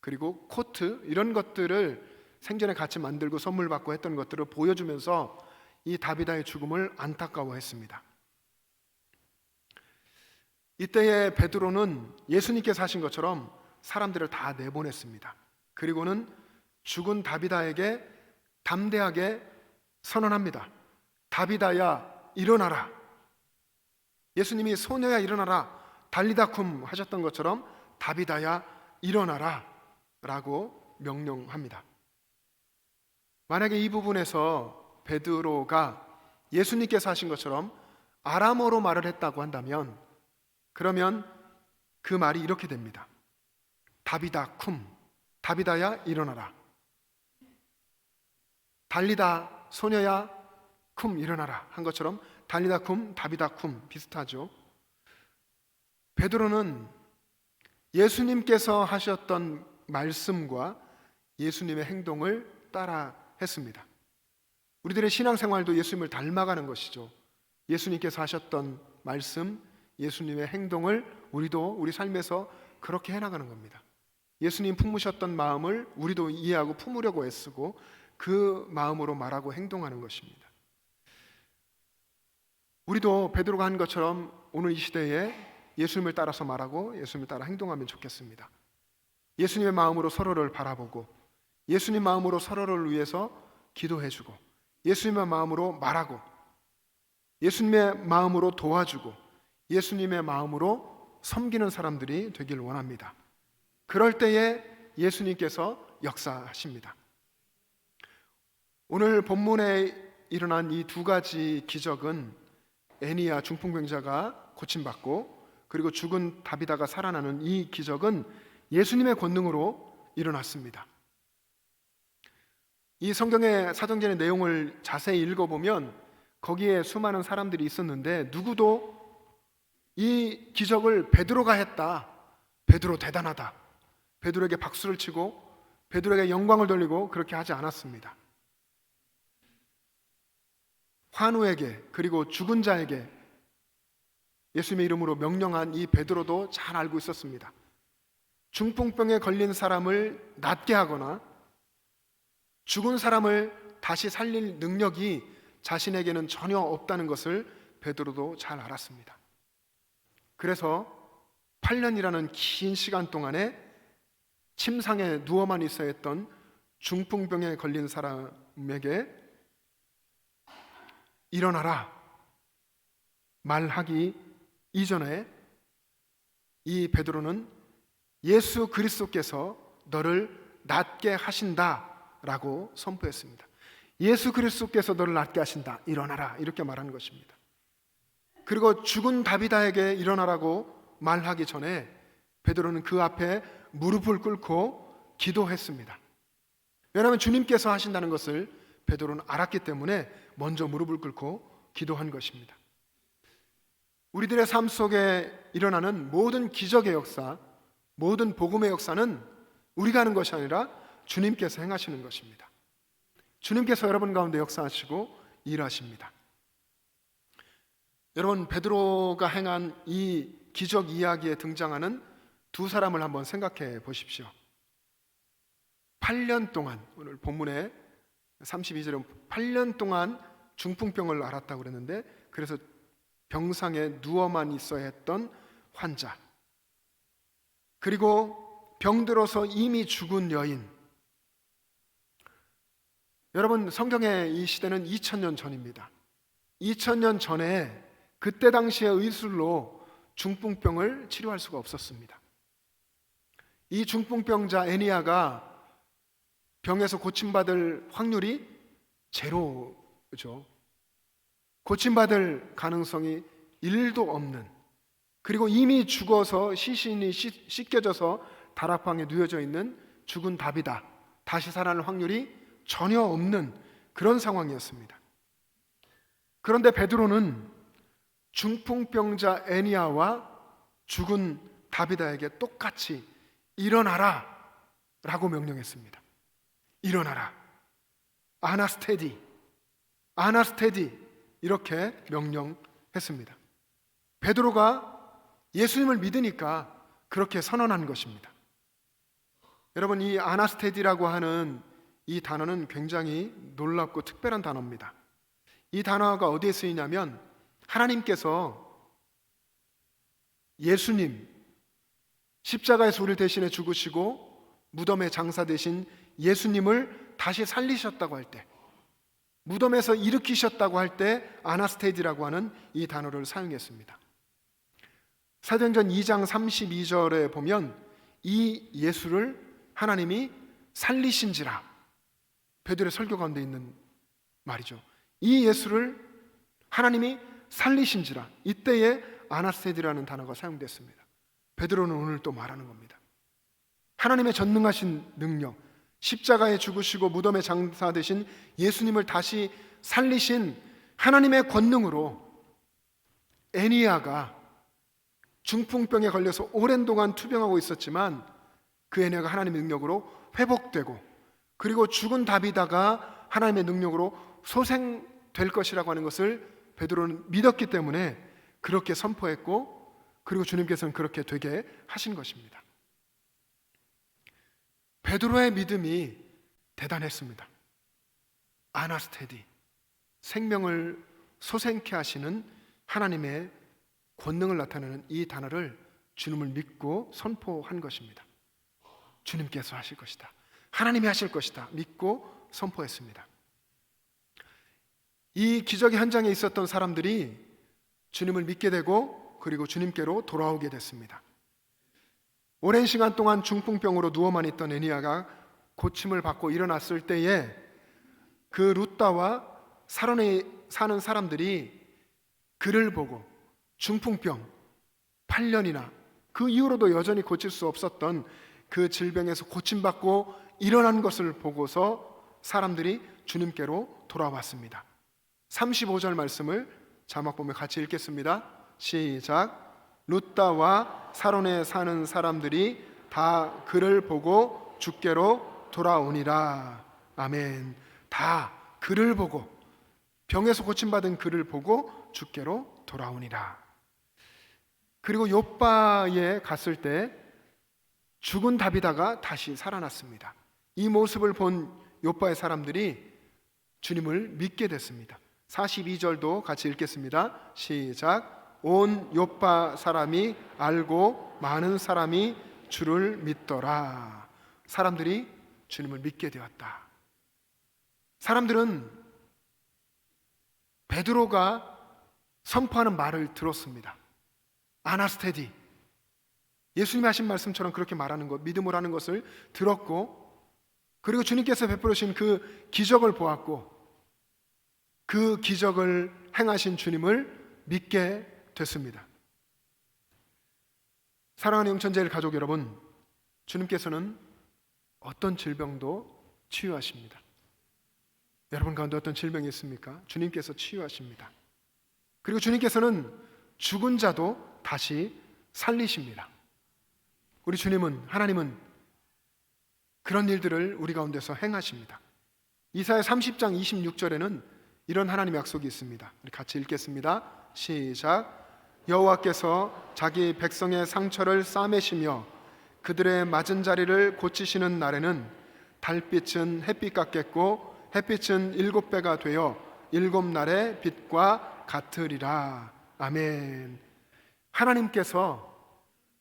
그리고 코트, 이런 것들을 생전에 같이 만들고 선물 받고 했던 것들을 보여주면서 이 다비다의 죽음을 안타까워했습니다. 이때에 베드로는 예수님께서 하신 것처럼 사람들을 다 내보냈습니다. 그리고는 죽은 다비다에게 담대하게 선언합니다. 다비다야 일어나라. 예수님이 소녀야 일어나라, 달리다쿰 하셨던 것처럼 다비다야 일어나라 라고 명령합니다. 만약에 이 부분에서 베드로가 예수님께서 하신 것처럼 아람어로 말을 했다고 한다면, 그러면 그 말이 이렇게 됩니다. 다비다쿰, 다비다야 일어나라. 달리다 소녀야 쿰 일어나라 한 것처럼 달리다쿰, 다비다쿰 비슷하죠. 베드로는 예수님께서 하셨던 말씀과 예수님의 행동을 따라 했습니다. 우리들의 신앙생활도 예수님을 닮아가는 것이죠. 예수님께서 하셨던 말씀, 예수님의 행동을 우리도 우리 삶에서 그렇게 해나가는 겁니다. 예수님 품으셨던 마음을 우리도 이해하고 품으려고 애쓰고 그 마음으로 말하고 행동하는 것입니다. 우리도 베드로가 한 것처럼 오늘 이 시대에 예수님을 따라서 말하고 예수님을 따라 행동하면 좋겠습니다. 예수님의 마음으로 서로를 바라보고 예수님 마음으로 서로를 위해서 기도해주고 예수님의 마음으로 말하고 예수님의 마음으로 도와주고 예수님의 마음으로 섬기는 사람들이 되길 원합니다. 그럴 때에 예수님께서 역사하십니다. 오늘 본문에 일어난 이 두 가지 기적은 애니야 중풍병자가 고침받고 그리고 죽은 다비다가 살아나는 이 기적은 예수님의 권능으로 일어났습니다. 이 성경의 사도행전의 내용을 자세히 읽어보면 거기에 수많은 사람들이 있었는데 누구도 이 기적을 베드로가 했다, 베드로 대단하다, 베드로에게 박수를 치고 베드로에게 영광을 돌리고 그렇게 하지 않았습니다. 환우에게 그리고 죽은 자에게 예수님의 이름으로 명령한 이 베드로도 잘 알고 있었습니다. 중풍병에 걸린 사람을 낫게 하거나 죽은 사람을 다시 살릴 능력이 자신에게는 전혀 없다는 것을 베드로도 잘 알았습니다. 그래서 8년이라는 긴 시간 동안에 침상에 누워만 있어야 했던 중풍병에 걸린 사람에게 일어나라 말하기 이전에 이 베드로는 예수 그리스도께서 너를 낫게 하신다라고 선포했습니다. 예수 그리스도께서 너를 낫게 하신다. 일어나라. 이렇게 말하는 것입니다. 그리고 죽은 다비다에게 일어나라고 말하기 전에 베드로는 그 앞에 무릎을 꿇고 기도했습니다. 왜냐하면 주님께서 하신다는 것을 베드로는 알았기 때문에 먼저 무릎을 꿇고 기도한 것입니다. 우리들의 삶 속에 일어나는 모든 기적의 역사, 모든 복음의 역사는 우리가 하는 것이 아니라 주님께서 행하시는 것입니다. 주님께서 여러분 가운데 역사하시고 일하십니다. 여러분, 베드로가 행한 이 기적 이야기에 등장하는 두 사람을 한번 생각해 보십시오. 8년 동안, 오늘 본문에 32절에 8년 동안 중풍병을 앓았다고 그랬는데, 그래서 병상에 누워만 있어야 했던 환자, 그리고 병들어서 이미 죽은 여인. 여러분, 성경의 이 시대는 2000년 전입니다. 2000년 전에 그때 당시의 의술로 중풍병을 치료할 수가 없었습니다. 이 중풍병자 애니아가 병에서 고침받을 확률이 제로죠. 고침받을 가능성이 1도 없는, 그리고 이미 죽어서 시신이 씻겨져서 다락방에 누워져 있는 죽은 다비다, 다시 살아날 확률이 전혀 없는 그런 상황이었습니다. 그런데 베드로는 중풍병자 애니아와 죽은 다비다에게 똑같이 일어나라 라고 명령했습니다. 일어나라, 아나스테디, 아나스테디, 이렇게 명령했습니다. 베드로가 예수님을 믿으니까 그렇게 선언한 것입니다. 여러분, 이 아나스테디라고 하는 이 단어는 굉장히 놀랍고 특별한 단어입니다. 이 단어가 어디에 쓰이냐면, 하나님께서 예수님, 십자가에서 우리 대신에 죽으시고 무덤에 장사되신 예수님을 다시 살리셨다고 할 때, 무덤에서 일으키셨다고 할 때 아나스테디라고 하는 이 단어를 사용했습니다. 사도행전 2장 32절에 보면 이 예수를 하나님이 살리신지라, 베드로의 설교 가운데 있는 말이죠. 이 예수를 하나님이 살리신지라, 이때에 아나스테디라는 단어가 사용됐습니다. 베드로는 오늘 또 말하는 겁니다. 하나님의 전능하신 능력, 십자가에 죽으시고 무덤에 장사되신 예수님을 다시 살리신 하나님의 권능으로 애니아가 중풍병에 걸려서 오랜 동안 투병하고 있었지만 그 애니아가 하나님의 능력으로 회복되고, 그리고 죽은 다비다가 하나님의 능력으로 소생될 것이라고 하는 것을 베드로는 믿었기 때문에 그렇게 선포했고, 그리고 주님께서는 그렇게 되게 하신 것입니다. 베드로의 믿음이 대단했습니다. 아나스테디, 생명을 소생케 하시는 하나님의 권능을 나타내는 이 단어를 주님을 믿고 선포한 것입니다. 주님께서 하실 것이다, 하나님이 하실 것이다 믿고 선포했습니다. 이 기적의 현장에 있었던 사람들이 주님을 믿게 되고, 그리고 주님께로 돌아오게 됐습니다. 오랜 시간 동안 중풍병으로 누워만 있던 애니아가 고침을 받고 일어났을 때에 그 루다와 사론에 사는 사람들이 그를 보고 중풍병 8년이나 그 이후로도 여전히 고칠 수 없었던 그 질병에서 고침받고 일어난 것을 보고서 사람들이 주님께로 돌아왔습니다. 35절 말씀을 자막 보면 같이 읽겠습니다. 시작. 루다와 사론에 사는 사람들이 다 그를 보고 주께로 돌아오니라. 아멘. 다 그를 보고, 병에서 고침받은 그를 보고 주께로 돌아오니라. 그리고 요바에 갔을 때 죽은 다비다가 다시 살아났습니다. 이 모습을 본 요바의 사람들이 주님을 믿게 됐습니다. 42절도 같이 읽겠습니다. 시작. 온 요바 사람이 알고 많은 사람이 주를 믿더라. 사람들이 주님을 믿게 되었다. 사람들은 베드로가 선포하는 말을 들었습니다. 아나스테디, 예수님이 하신 말씀처럼 그렇게 말하는 것, 믿음으로 하는 것을 들었고, 그리고 주님께서 베풀으신 그 기적을 보았고, 그 기적을 행하신 주님을 믿게 됐습니다. 사랑하는 영천제일 가족 여러분, 주님께서는 어떤 질병도 치유하십니다. 여러분 가운데 어떤 질병이 있습니까? 주님께서 치유하십니다. 그리고 주님께서는 죽은 자도 다시 살리십니다. 우리 주님은, 하나님은 그런 일들을 우리 가운데서 행하십니다. 이사야 30장 26절에는 이런 하나님의 약속이 있습니다. 우리 같이 읽겠습니다. 시작. 여호와께서 자기 백성의 상처를 싸매시며 그들의 맞은 자리를 고치시는 날에는 달빛은 햇빛 같겠고 햇빛은 7배가 되어 7날의 빛과 같으리라. 아멘. 하나님께서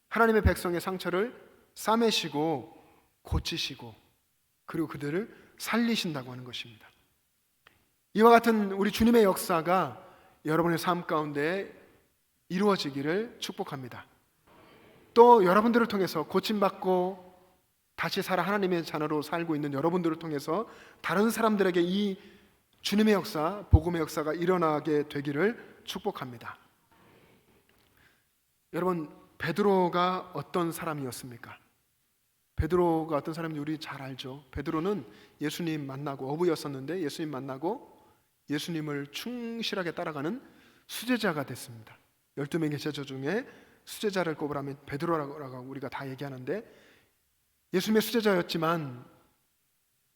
하나님의 백성의 상처를 싸매시고 고치시고 그리고 그들을 살리신다고 하는 것입니다. 이와 같은 우리 주님의 역사가 여러분의 삶 가운데 이루어지기를 축복합니다. 또 여러분들을 통해서 고침받고 다시 살아 하나님의 자녀로 살고 있는 여러분들을 통해서 다른 사람들에게 이 주님의 역사, 복음의 역사가 일어나게 되기를 축복합니다. 여러분, 베드로가 어떤 사람이었습니까? 베드로가 어떤 사람인지 우리 잘 알죠. 베드로는 예수님 만나고, 어부였었는데 예수님 만나고 예수님을 충실하게 따라가는 수제자가 됐습니다. 12명의 제자 중에 수제자를 꼽으라면 베드로라고 우리가 다 얘기하는데, 예수님의 수제자였지만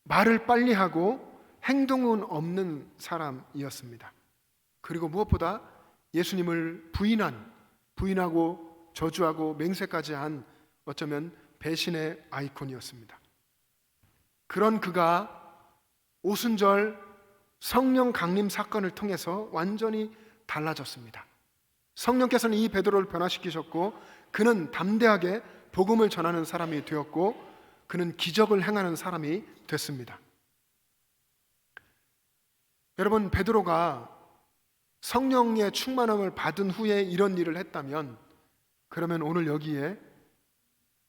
말을 빨리 하고 행동은 없는 사람이었습니다. 그리고 무엇보다 예수님을 부인하고 저주하고 맹세까지 한 어쩌면 배신의 아이콘이었습니다. 그런 그가 오순절 성령 강림 사건을 통해서 완전히 달라졌습니다. 성령께서는 이 베드로를 변화시키셨고 그는 담대하게 복음을 전하는 사람이 되었고 그는 기적을 행하는 사람이 됐습니다. 여러분, 베드로가 성령의 충만함을 받은 후에 이런 일을 했다면, 그러면 오늘 여기에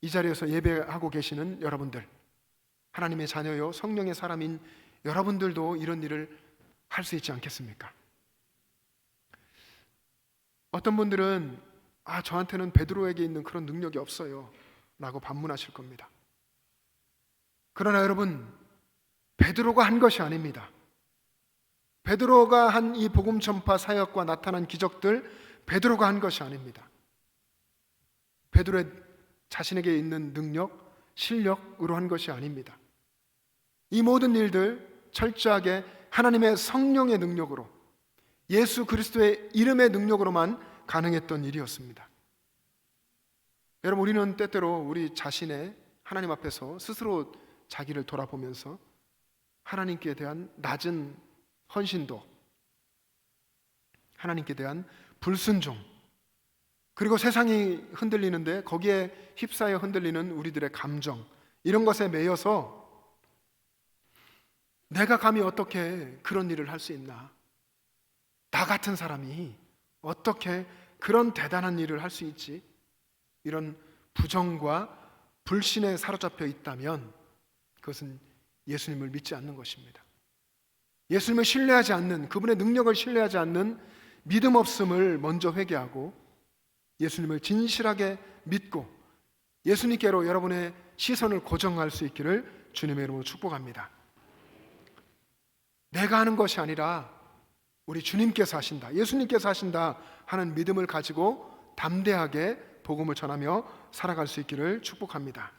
이 자리에서 예배하고 계시는 여러분들, 하나님의 자녀요 성령의 사람인 여러분들도 이런 일을 할 수 있지 않겠습니까? 어떤 분들은 저한테는 베드로에게 있는 그런 능력이 없어요 라고 반문하실 겁니다. 그러나 여러분, 베드로가 한 것이 아닙니다. 베드로가 한 이 복음 전파 사역과 나타난 기적들, 베드로가 한 것이 아닙니다. 베드로의 자신에게 있는 능력, 실력으로 한 것이 아닙니다. 이 모든 일들 철저하게 하나님의 성령의 능력으로, 예수 그리스도의 이름의 능력으로만 가능했던 일이었습니다. 여러분, 우리는 때때로 우리 자신의 하나님 앞에서 스스로 자기를 돌아보면서 하나님께 대한 낮은 헌신도, 하나님께 대한 불순종, 그리고 세상이 흔들리는데 거기에 휩싸여 흔들리는 우리들의 감정, 이런 것에 매여서 내가 감히 어떻게 그런 일을 할 수 있나? 나 같은 사람이 어떻게 그런 대단한 일을 할 수 있지? 이런 부정과 불신에 사로잡혀 있다면 그것은 예수님을 믿지 않는 것입니다. 예수님을 신뢰하지 않는, 그분의 능력을 신뢰하지 않는 믿음 없음을 먼저 회개하고 예수님을 진실하게 믿고 예수님께로 여러분의 시선을 고정할 수 있기를 주님의 이름으로 축복합니다. 내가 하는 것이 아니라 우리 주님께서 하신다, 예수님께서 하신다 하는 믿음을 가지고 담대하게 복음을 전하며 살아갈 수 있기를 축복합니다.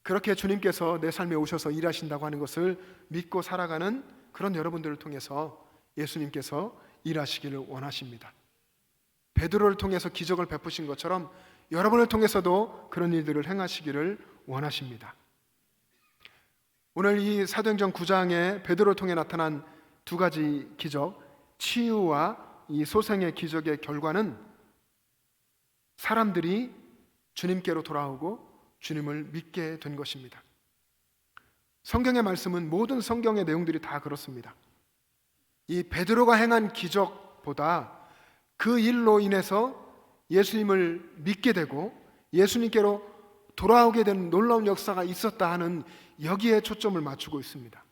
그렇게 주님께서 내 삶에 오셔서 일하신다고 하는 것을 믿고 살아가는 그런 여러분들을 통해서 예수님께서 일하시기를 원하십니다. 베드로를 통해서 기적을 베푸신 것처럼 여러분을 통해서도 그런 일들을 행하시기를 원하십니다. 오늘 이 사도행전 9장에 베드로를 통해 나타난 두 가지 기적, 치유와 이 소생의 기적의 결과는 사람들이 주님께로 돌아오고 주님을 믿게 된 것입니다. 성경의 말씀은 모든 성경의 내용들이 다 그렇습니다. 이 베드로가 행한 기적보다 그 일로 인해서 예수님을 믿게 되고 예수님께로 돌아오게 된 놀라운 역사가 있었다 하는 여기에 초점을 맞추고 있습니다.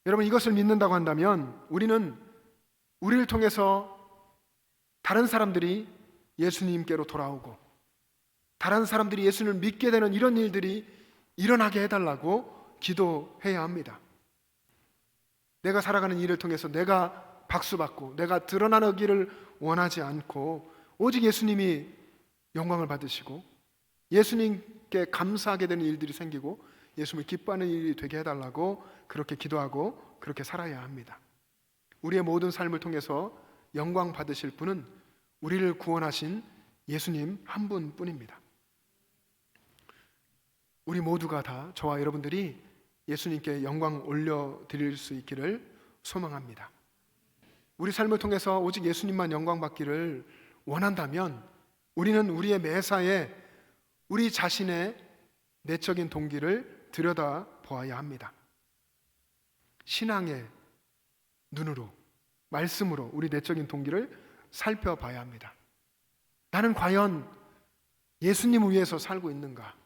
여러분, 이것을 믿는다고 한다면 우리를 통해서 다른 사람들이 예수님께로 돌아오고 다른 사람들이 예수님을 믿게 되는 이런 일들이 일어나게 해달라고 기도해야 합니다. 내가 살아가는 일을 통해서 내가 박수받고 내가 드러나기를 원하지 않고 오직 예수님이 영광을 받으시고 예수님께 감사하게 되는 일들이 생기고 예수님을 기뻐하는 일이 되게 해달라고 그렇게 기도하고 그렇게 살아야 합니다. 우리의 모든 삶을 통해서 영광 받으실 분은 우리를 구원하신 예수님 한 분뿐입니다. 우리 모두가 다, 저와 여러분들이 예수님께 영광 올려드릴 수 있기를 소망합니다. 우리 삶을 통해서 오직 예수님만 영광 받기를 원한다면 우리는 우리의 매사에 우리 자신의 내적인 동기를 들여다 보아야 합니다. 신앙의 눈으로, 말씀으로 우리 내적인 동기를 살펴봐야 합니다. 나는 과연 예수님을 위해서 살고 있는가?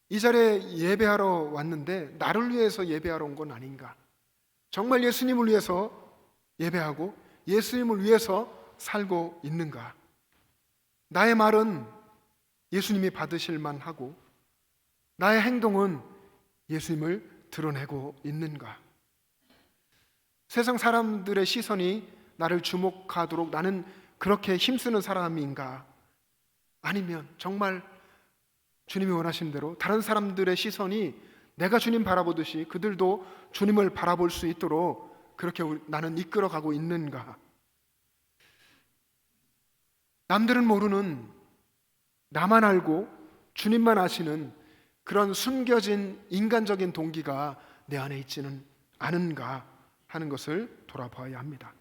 이 자리에 예배하러 왔는데 나를 위해서 예배하러 온 건 아닌가? 정말 예수님을 위해서 예배하고 예수님을 위해서 살고 있는가? 나의 말은 예수님이 받으실 만하고 나의 행동은 예수님을 드러내고 있는가? 세상 사람들의 시선이 나를 주목하도록 나는 그렇게 힘쓰는 사람인가? 아니면 정말 주님이 원하시는 대로 다른 사람들의 시선이 내가 주님 바라보듯이 그들도 주님을 바라볼 수 있도록 그렇게 나는 이끌어가고 있는가? 남들은 모르는, 나만 알고 주님만 아시는 그런 숨겨진 인간적인 동기가 내 안에 있지는 않은가 하는 것을 돌아봐야 합니다.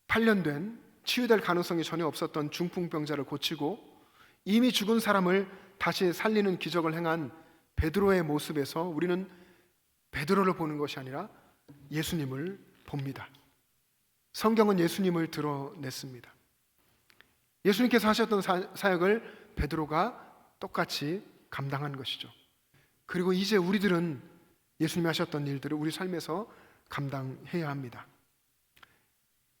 8년 된 치유될 가능성이 전혀 없었던 중풍병자를 고치고 이미 죽은 사람을 다시 살리는 기적을 행한 베드로의 모습에서 우리는 베드로를 보는 것이 아니라 예수님을 봅니다. 성경은 예수님을 드러냈습니다. 예수님께서 하셨던 사역을 베드로가 똑같이 감당한 것이죠. 그리고 이제 우리들은 예수님이 하셨던 일들을 우리 삶에서 감당해야 합니다.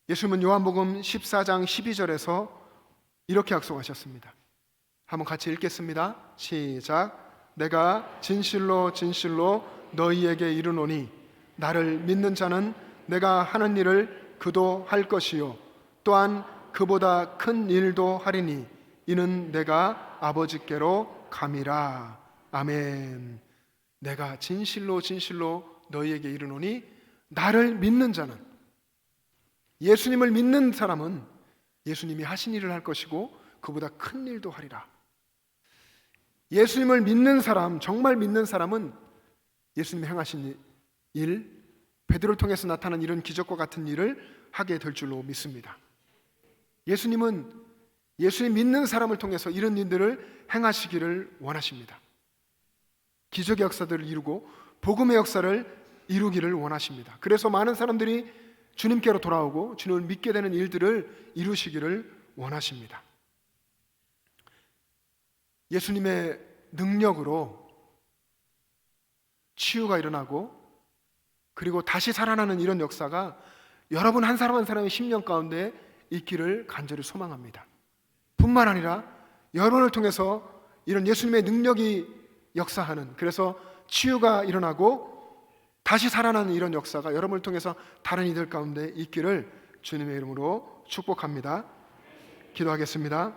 예수님은 요한복음 14장 12절에서 이렇게 약속하셨습니다. 한번 같이 읽겠습니다. 시작. 내가 진실로 진실로 너희에게 이르노니 나를 믿는 자는 내가 하는 일을 그도 할 것이요 또한 그보다 큰 일도 하리니 이는 내가 아버지께로 감이라. 아멘. 내가 진실로 진실로 너희에게 이르노니 나를 믿는 자는, 예수님을 믿는 사람은 예수님이 하신 일을 할 것이고 그보다 큰 일도 하리라. 예수님을 믿는 사람, 정말 믿는 사람은 예수님이 행하신 일, 베드로를 통해서 나타난 이런 기적과 같은 일을 하게 될 줄로 믿습니다. 예수님은 예수님 믿는 사람을 통해서 이런 일들을 행하시기를 원하십니다. 기적의 역사들을 이루고 복음의 역사를 이루기를 원하십니다. 그래서 많은 사람들이 주님께로 돌아오고 주님을 믿게 되는 일들을 이루시기를 원하십니다. 예수님의 능력으로 치유가 일어나고 그리고 다시 살아나는 이런 역사가 여러분 한 사람 한 사람의 심령 가운데 있기를 간절히 소망합니다. 뿐만 아니라 여러분을 통해서 이런 예수님의 능력이 역사하는, 그래서 치유가 일어나고 다시 살아나는 이런 역사가 여러분을 통해서 다른 이들 가운데 있기를 주님의 이름으로 축복합니다. 기도하겠습니다.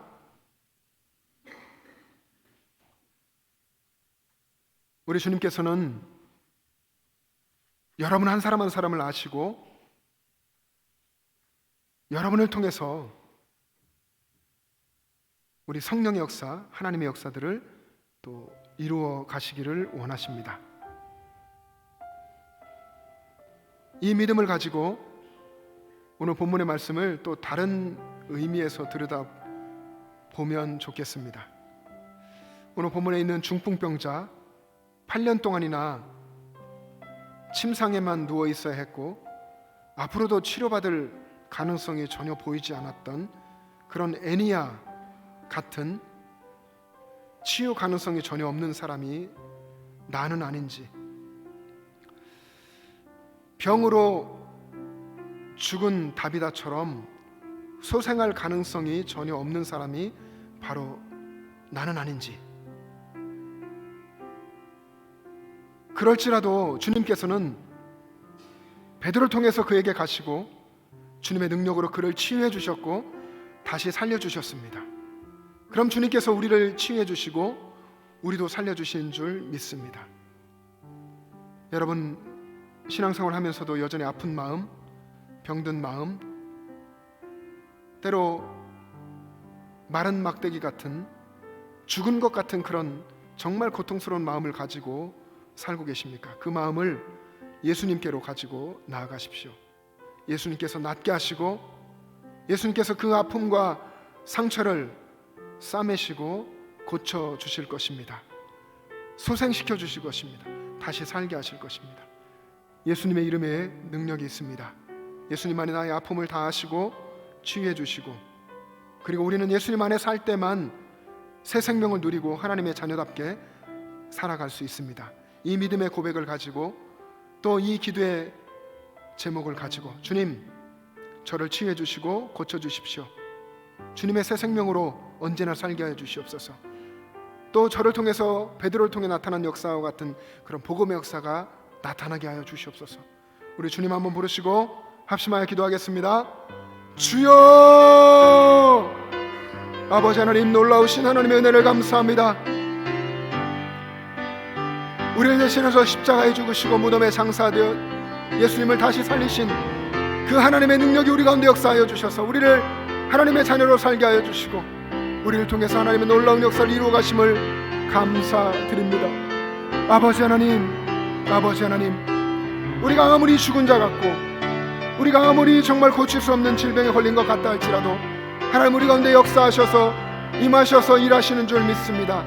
우리 주님께서는 여러분 한 사람 한 사람을 아시고 여러분을 통해서 우리 성령의 역사, 하나님의 역사들을 또 이루어 가시기를 원하십니다. 이 믿음을 가지고 오늘 본문의 말씀을 또 다른 의미에서 들여다보면 좋겠습니다. 오늘 본문에 있는 중풍병자 8년 동안이나 침상에만 누워 있어야 했고 앞으로도 치료받을 가능성이 전혀 보이지 않았던 그런 애니야 같은 치유 가능성이 전혀 없는 사람이 나는 아닌지, 병으로 죽은 다비다처럼 소생할 가능성이 전혀 없는 사람이 바로 나는 아닌지, 그럴지라도 주님께서는 베드로를 통해서 그에게 가시고 주님의 능력으로 그를 치유해 주셨고 다시 살려 주셨습니다. 그럼 주님께서 우리를 치유해 주시고 우리도 살려 주신 줄 믿습니다. 여러분, 신앙생활 하면서도 여전히 아픈 마음, 병든 마음, 때로 마른 막대기 같은, 죽은 것 같은 그런 정말 고통스러운 마음을 가지고 살고 계십니까? 그 마음을 예수님께로 가지고 나아가십시오. 예수님께서 낫게 하시고 예수님께서 그 아픔과 상처를 싸매시고 고쳐 주실 것입니다. 소생시켜 주실 것입니다. 다시 살게 하실 것입니다. 예수님의 이름에 능력이 있습니다. 예수님 안에 나의 아픔을 다 하시고 치유해 주시고, 그리고 우리는 예수님 안에 살 때만 새 생명을 누리고 하나님의 자녀답게 살아갈 수 있습니다. 이 믿음의 고백을 가지고 또 이 기도의 제목을 가지고, 주님, 저를 치유해 주시고 고쳐 주십시오. 주님의 새 생명으로 언제나 살게 하여 주시옵소서. 또 저를 통해서 베드로를 통해 나타난 역사와 같은 그런 복음의 역사가 나타나게 하여 주시옵소서. 우리 주님 한번 부르시고 합심하여 기도하겠습니다. 주여! 아버지 하나님, 놀라우신 하나님의 은혜를 감사합니다. 우리를 대신해서 십자가에 죽으시고 무덤에 장사되어 예수님을 다시 살리신 그 하나님의 능력이 우리 가운데 역사하여 주셔서 우리를 하나님의 자녀로 살게 하여 주시고 우리를 통해서 하나님의 놀라운 역사를 이루어 가심을 감사드립니다. 아버지 하나님, 아버지 하나님, 우리가 아무리 죽은 자 같고 우리가 아무리 정말 고칠 수 없는 질병에 걸린 것 같다 할지라도 하나님 우리 가운데 역사하셔서 임하셔서 일하시는 줄 믿습니다.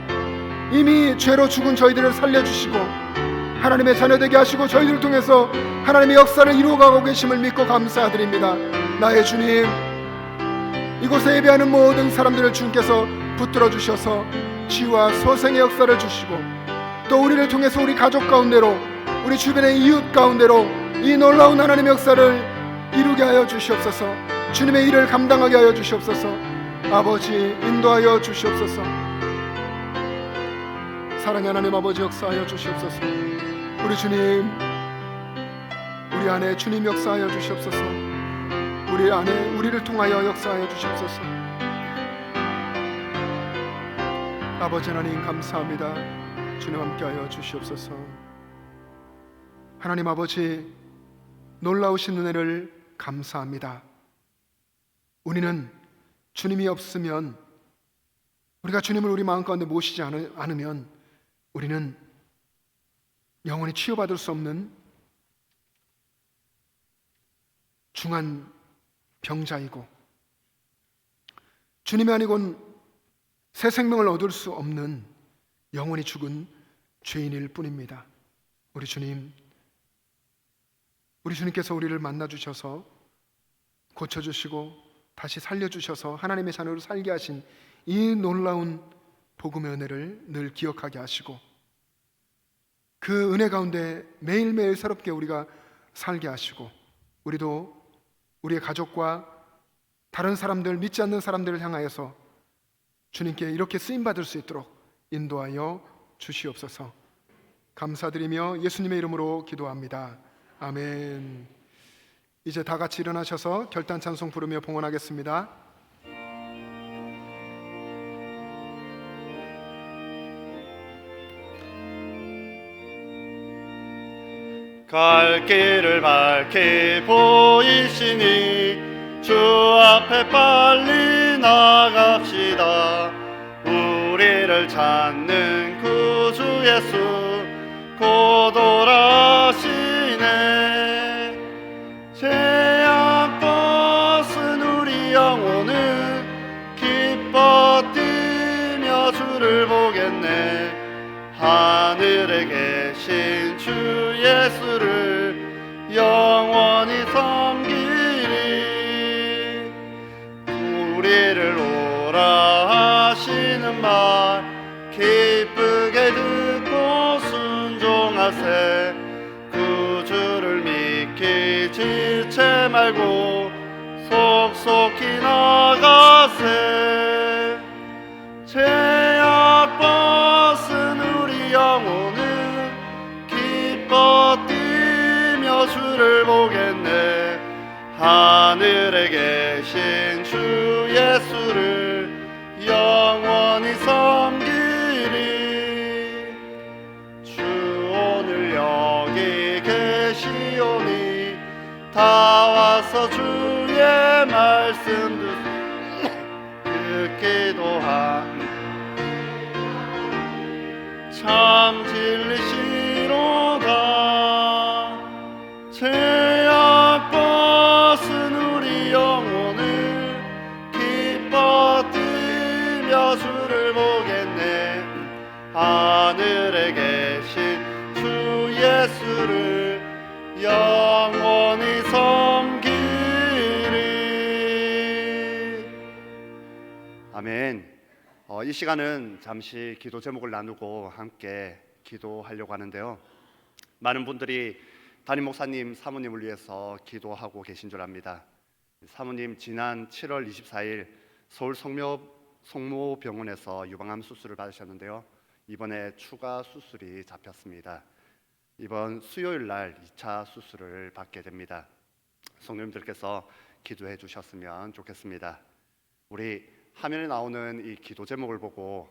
이미 죄로 죽은 저희들을 살려주시고 하나님의 자녀되게 하시고 저희들을 통해서 하나님의 역사를 이루어가고 계심을 믿고 감사드립니다. 나의 주님, 이곳에 예배하는 모든 사람들을 주님께서 붙들어 주셔서 치유와 소생의 역사를 주시고 또 우리를 통해서 우리 가족 가운데로, 우리 주변의 이웃 가운데로 이 놀라운 하나님의 역사를 이루게 하여 주시옵소서. 주님의 일을 감당하게 하여 주시옵소서. 아버지, 인도하여 주시옵소서. 사랑의 하나님 아버지, 역사하여 주시옵소서. 우리 주님, 우리 안에 주님 역사하여 주시옵소서. 우리 안에 우리를 통하여 역사하여 주시옵소서. 아버지 하나님 감사합니다. 주님 함께하여 주시옵소서. 하나님 아버지, 놀라우신 은혜를 감사합니다. 우리는 주님이 없으면, 우리가 주님을 우리 마음 가운데 모시지 않으면 우리는 영원히 치유받을 수 없는 중한 병자이고 주님이 아니곤 새 생명을 얻을 수 없는 영원히 죽은 죄인일 뿐입니다. 우리 주님께서 우리를 만나주셔서 고쳐주시고 다시 살려주셔서 하나님의 자녀로 살게 하신 이 놀라운 복음의 은혜를 늘 기억하게 하시고 그 은혜 가운데 매일매일 새롭게 우리가 살게 하시고 우리도 우리의 가족과 다른 사람들, 믿지 않는 사람들을 향하여서 주님께 이렇게 쓰임받을 수 있도록 인도하여 주시옵소서. 감사드리며 예수님의 이름으로 기도합니다. 아멘. 이제 다 같이 일어나셔서 결단 찬송 부르며 봉헌하겠습니다. 갈 길을 밝히 보이시니 주 앞에 빨리 나갑시다. 우리를 찾는 구주 예수 곧 오라시네. 제약벗은 우리 영혼은 기뻐 뛰며 주를 보겠네. 하늘에 계신 주 예수를 영원히 섬기리. 우리를 오라 하시는 말 기쁘게 듣고 순종하세. 그 주를 믿기 지체 말고 속속히 나가세. 죄악 벗은 우리 영혼은 기뻐 뛰며 주를 보겠네. 하늘에 계신 주 예수를 영원히 섬기리. 주 오늘 여기 계시오니 다 와서 주의 말씀 듣기도 함. 참 진리시로다. 죄악 벗은 우리 영혼을 기뻐 뛰며 주를 보겠네. 하늘에 계신 주 예수를 영원히 섬기리. 아멘. 이 시간은 잠시 기도 제목을 나누고 함께 기도하려고 하는데요. 많은 분들이 담임 목사님, 사모님을 위해서 기도하고 계신 줄 압니다. 사모님 지난 7월 24일 서울 성모병원에서 유방암 수술을 받으셨는데요. 이번에 추가 수술이 잡혔습니다. 이번 수요일 날 2차 수술을 받게 됩니다. 성도님들께서 기도해 주셨으면 좋겠습니다. 우리 화면에 나오는 이 기도 제목을 보고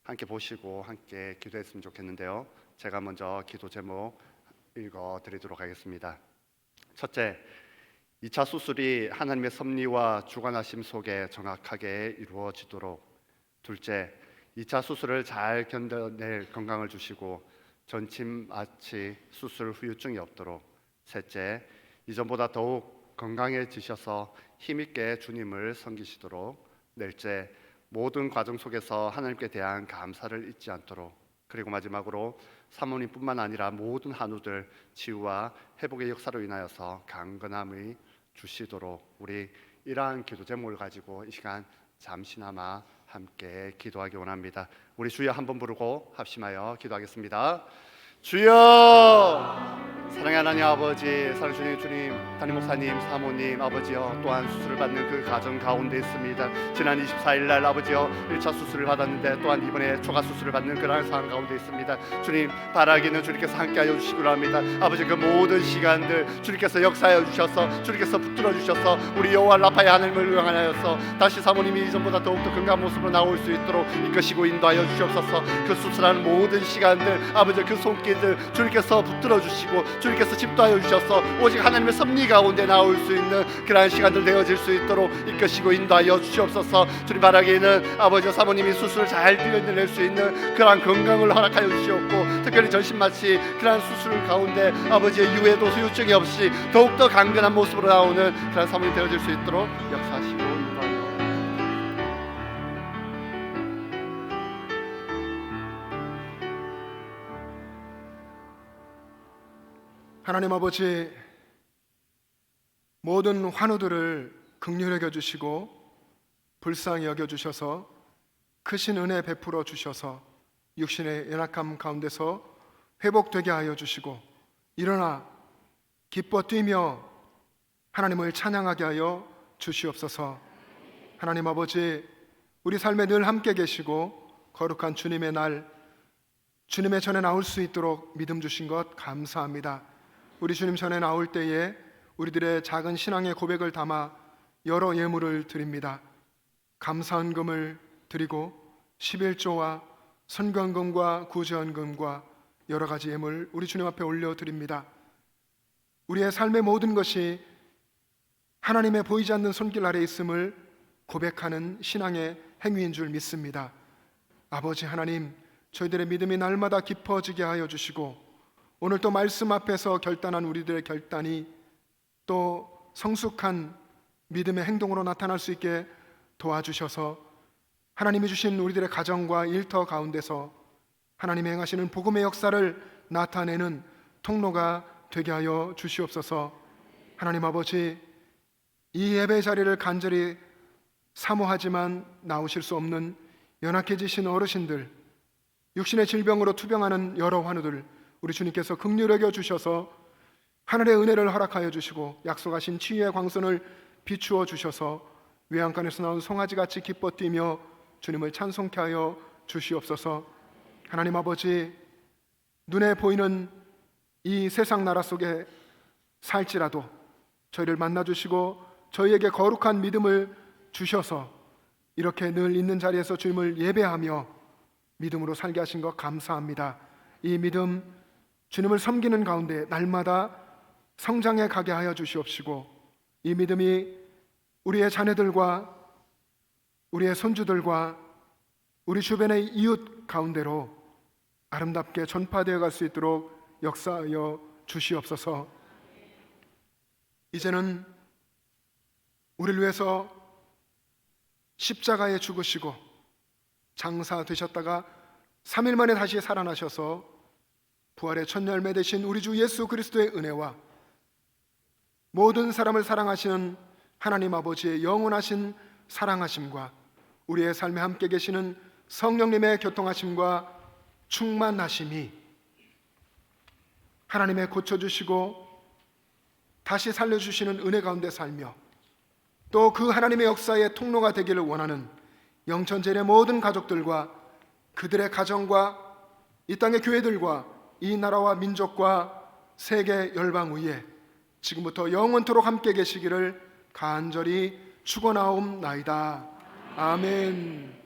함께 보시고 함께 기도했으면 좋겠는데요. 제가 먼저 기도 제목 읽어 드리도록 하겠습니다. 첫째, 2차 수술이 하나님의 섭리와 주관하심 속에 정확하게 이루어지도록. 둘째, 2차 수술을 잘 견뎌낼 건강을 주시고 전침 마취 수술 후유증이 없도록. 셋째, 이전보다 더욱 건강해지셔서 힘있게 주님을 섬기시도록. 넷째, 모든 과정 속에서 하나님께 대한 감사를 잊지 않도록. 그리고 마지막으로 사모님뿐만 아니라 모든 한우들 치유와 회복의 역사로 인하여서 강건함을 주시도록. 우리 이러한 기도 제목을 가지고 이 시간 잠시나마 함께 기도하기 원합니다. 우리 주여 한번 부르고 합심하여 기도하겠습니다. 주여! 사랑의 하나님 아버지, 사랑의 주님, 주님, 담임 목사님, 사모님, 아버지여, 또한 수술을 받는 그 가정 가운데 있습니다. 지난 24일 날 아버지여 1차 수술을 받았는데 또한 이번에 추가 수술을 받는 그러한 상황 가운데 있습니다. 주님, 바라기는 주님께서 함께하여 주시기로 합니다. 아버지, 그 모든 시간들 주님께서 역사하여 주셔서 주님께서 붙들어 주셔서 우리 여호와 라파의 하나님을 응하여서 다시 사모님이 이전보다 더욱더 건강한 모습으로 나올 수 있도록 이끄시고 인도하여 주시옵소서. 그 수술하는 모든 시간들 아버지, 그 손길들 주님께서 붙들어 주시고 주님께서 집도하여 주셔서 오직 하나님의 섭리 가운데 나올 수 있는 그러한 시간들 되어질 수 있도록 이끄시고 인도하여 주시옵소서. 주님, 바라기는 아버지 사모님이 수술을 잘 뛰어낼 수 있는 그러한 건강을 허락하여 주시옵고, 특별히 전신마취 그러한 수술 가운데 아버지의 유해도 후유증이 없이 더욱더 강건한 모습으로 나오는 그러한 사모님 되어질 수 있도록 역사하시고 인도하여. 하나님 아버지, 모든 환우들을 긍휼히 여겨주시고 불쌍히 여겨주셔서 크신 은혜 베풀어 주셔서 육신의 연약함 가운데서 회복되게 하여 주시고 일어나 기뻐 뛰며 하나님을 찬양하게 하여 주시옵소서. 하나님 아버지, 우리 삶에 늘 함께 계시고 거룩한 주님의 날, 주님의 전에 나올 수 있도록 믿음 주신 것 감사합니다. 우리 주님 전에 나올 때에 우리들의 작은 신앙의 고백을 담아 여러 예물을 드립니다. 감사헌금을 드리고 11조와 선관금과 구제헌금과 여러 가지 예물 우리 주님 앞에 올려드립니다. 우리의 삶의 모든 것이 하나님의 보이지 않는 손길 아래 있음을 고백하는 신앙의 행위인 줄 믿습니다. 아버지 하나님, 저희들의 믿음이 날마다 깊어지게 하여 주시고 오늘 또 말씀 앞에서 결단한 우리들의 결단이 또 성숙한 믿음의 행동으로 나타날 수 있게 도와주셔서 하나님이 주신 우리들의 가정과 일터 가운데서 하나님이 행하시는 복음의 역사를 나타내는 통로가 되게 하여 주시옵소서. 하나님 아버지, 이 예배 자리를 간절히 사모하지만 나오실 수 없는 연약해지신 어르신들, 육신의 질병으로 투병하는 여러 환우들, 우리 주님께서 긍휼히 여겨 주셔서 하늘의 은혜를 허락하여 주시고 약속하신 치유의 광선을 비추어 주셔서 외양간에서 나온 송아지같이 기뻐 뛰며 주님을 찬송케 하여 주시옵소서. 하나님 아버지, 눈에 보이는 이 세상 나라 속에 살지라도 저희를 만나주시고 저희에게 거룩한 믿음을 주셔서 이렇게 늘 있는 자리에서 주님을 예배하며 믿음으로 살게 하신 것 감사합니다. 이 믿음 주님을 섬기는 가운데 날마다 성장해 가게 하여 주시옵시고 이 믿음이 우리의 자녀들과 우리의 손주들과 우리 주변의 이웃 가운데로 아름답게 전파되어 갈 수 있도록 역사하여 주시옵소서. 이제는 우리를 위해서 십자가에 죽으시고 장사 되셨다가 3일 만에 다시 살아나셔서 부활의 첫 열매 되신 우리 주 예수 그리스도의 은혜와 모든 사람을 사랑하시는 하나님 아버지의 영원하신 사랑하심과 우리의 삶에 함께 계시는 성령님의 교통하심과 충만하심이 하나님의 고쳐주시고 다시 살려주시는 은혜 가운데 살며 또 그 하나님의 역사의 통로가 되기를 원하는 영천제일의 모든 가족들과 그들의 가정과 이 땅의 교회들과 이 나라와 민족과 세계 열방 위에 지금부터 영원토록 함께 계시기를 간절히 축원하옵나이다. 아멘.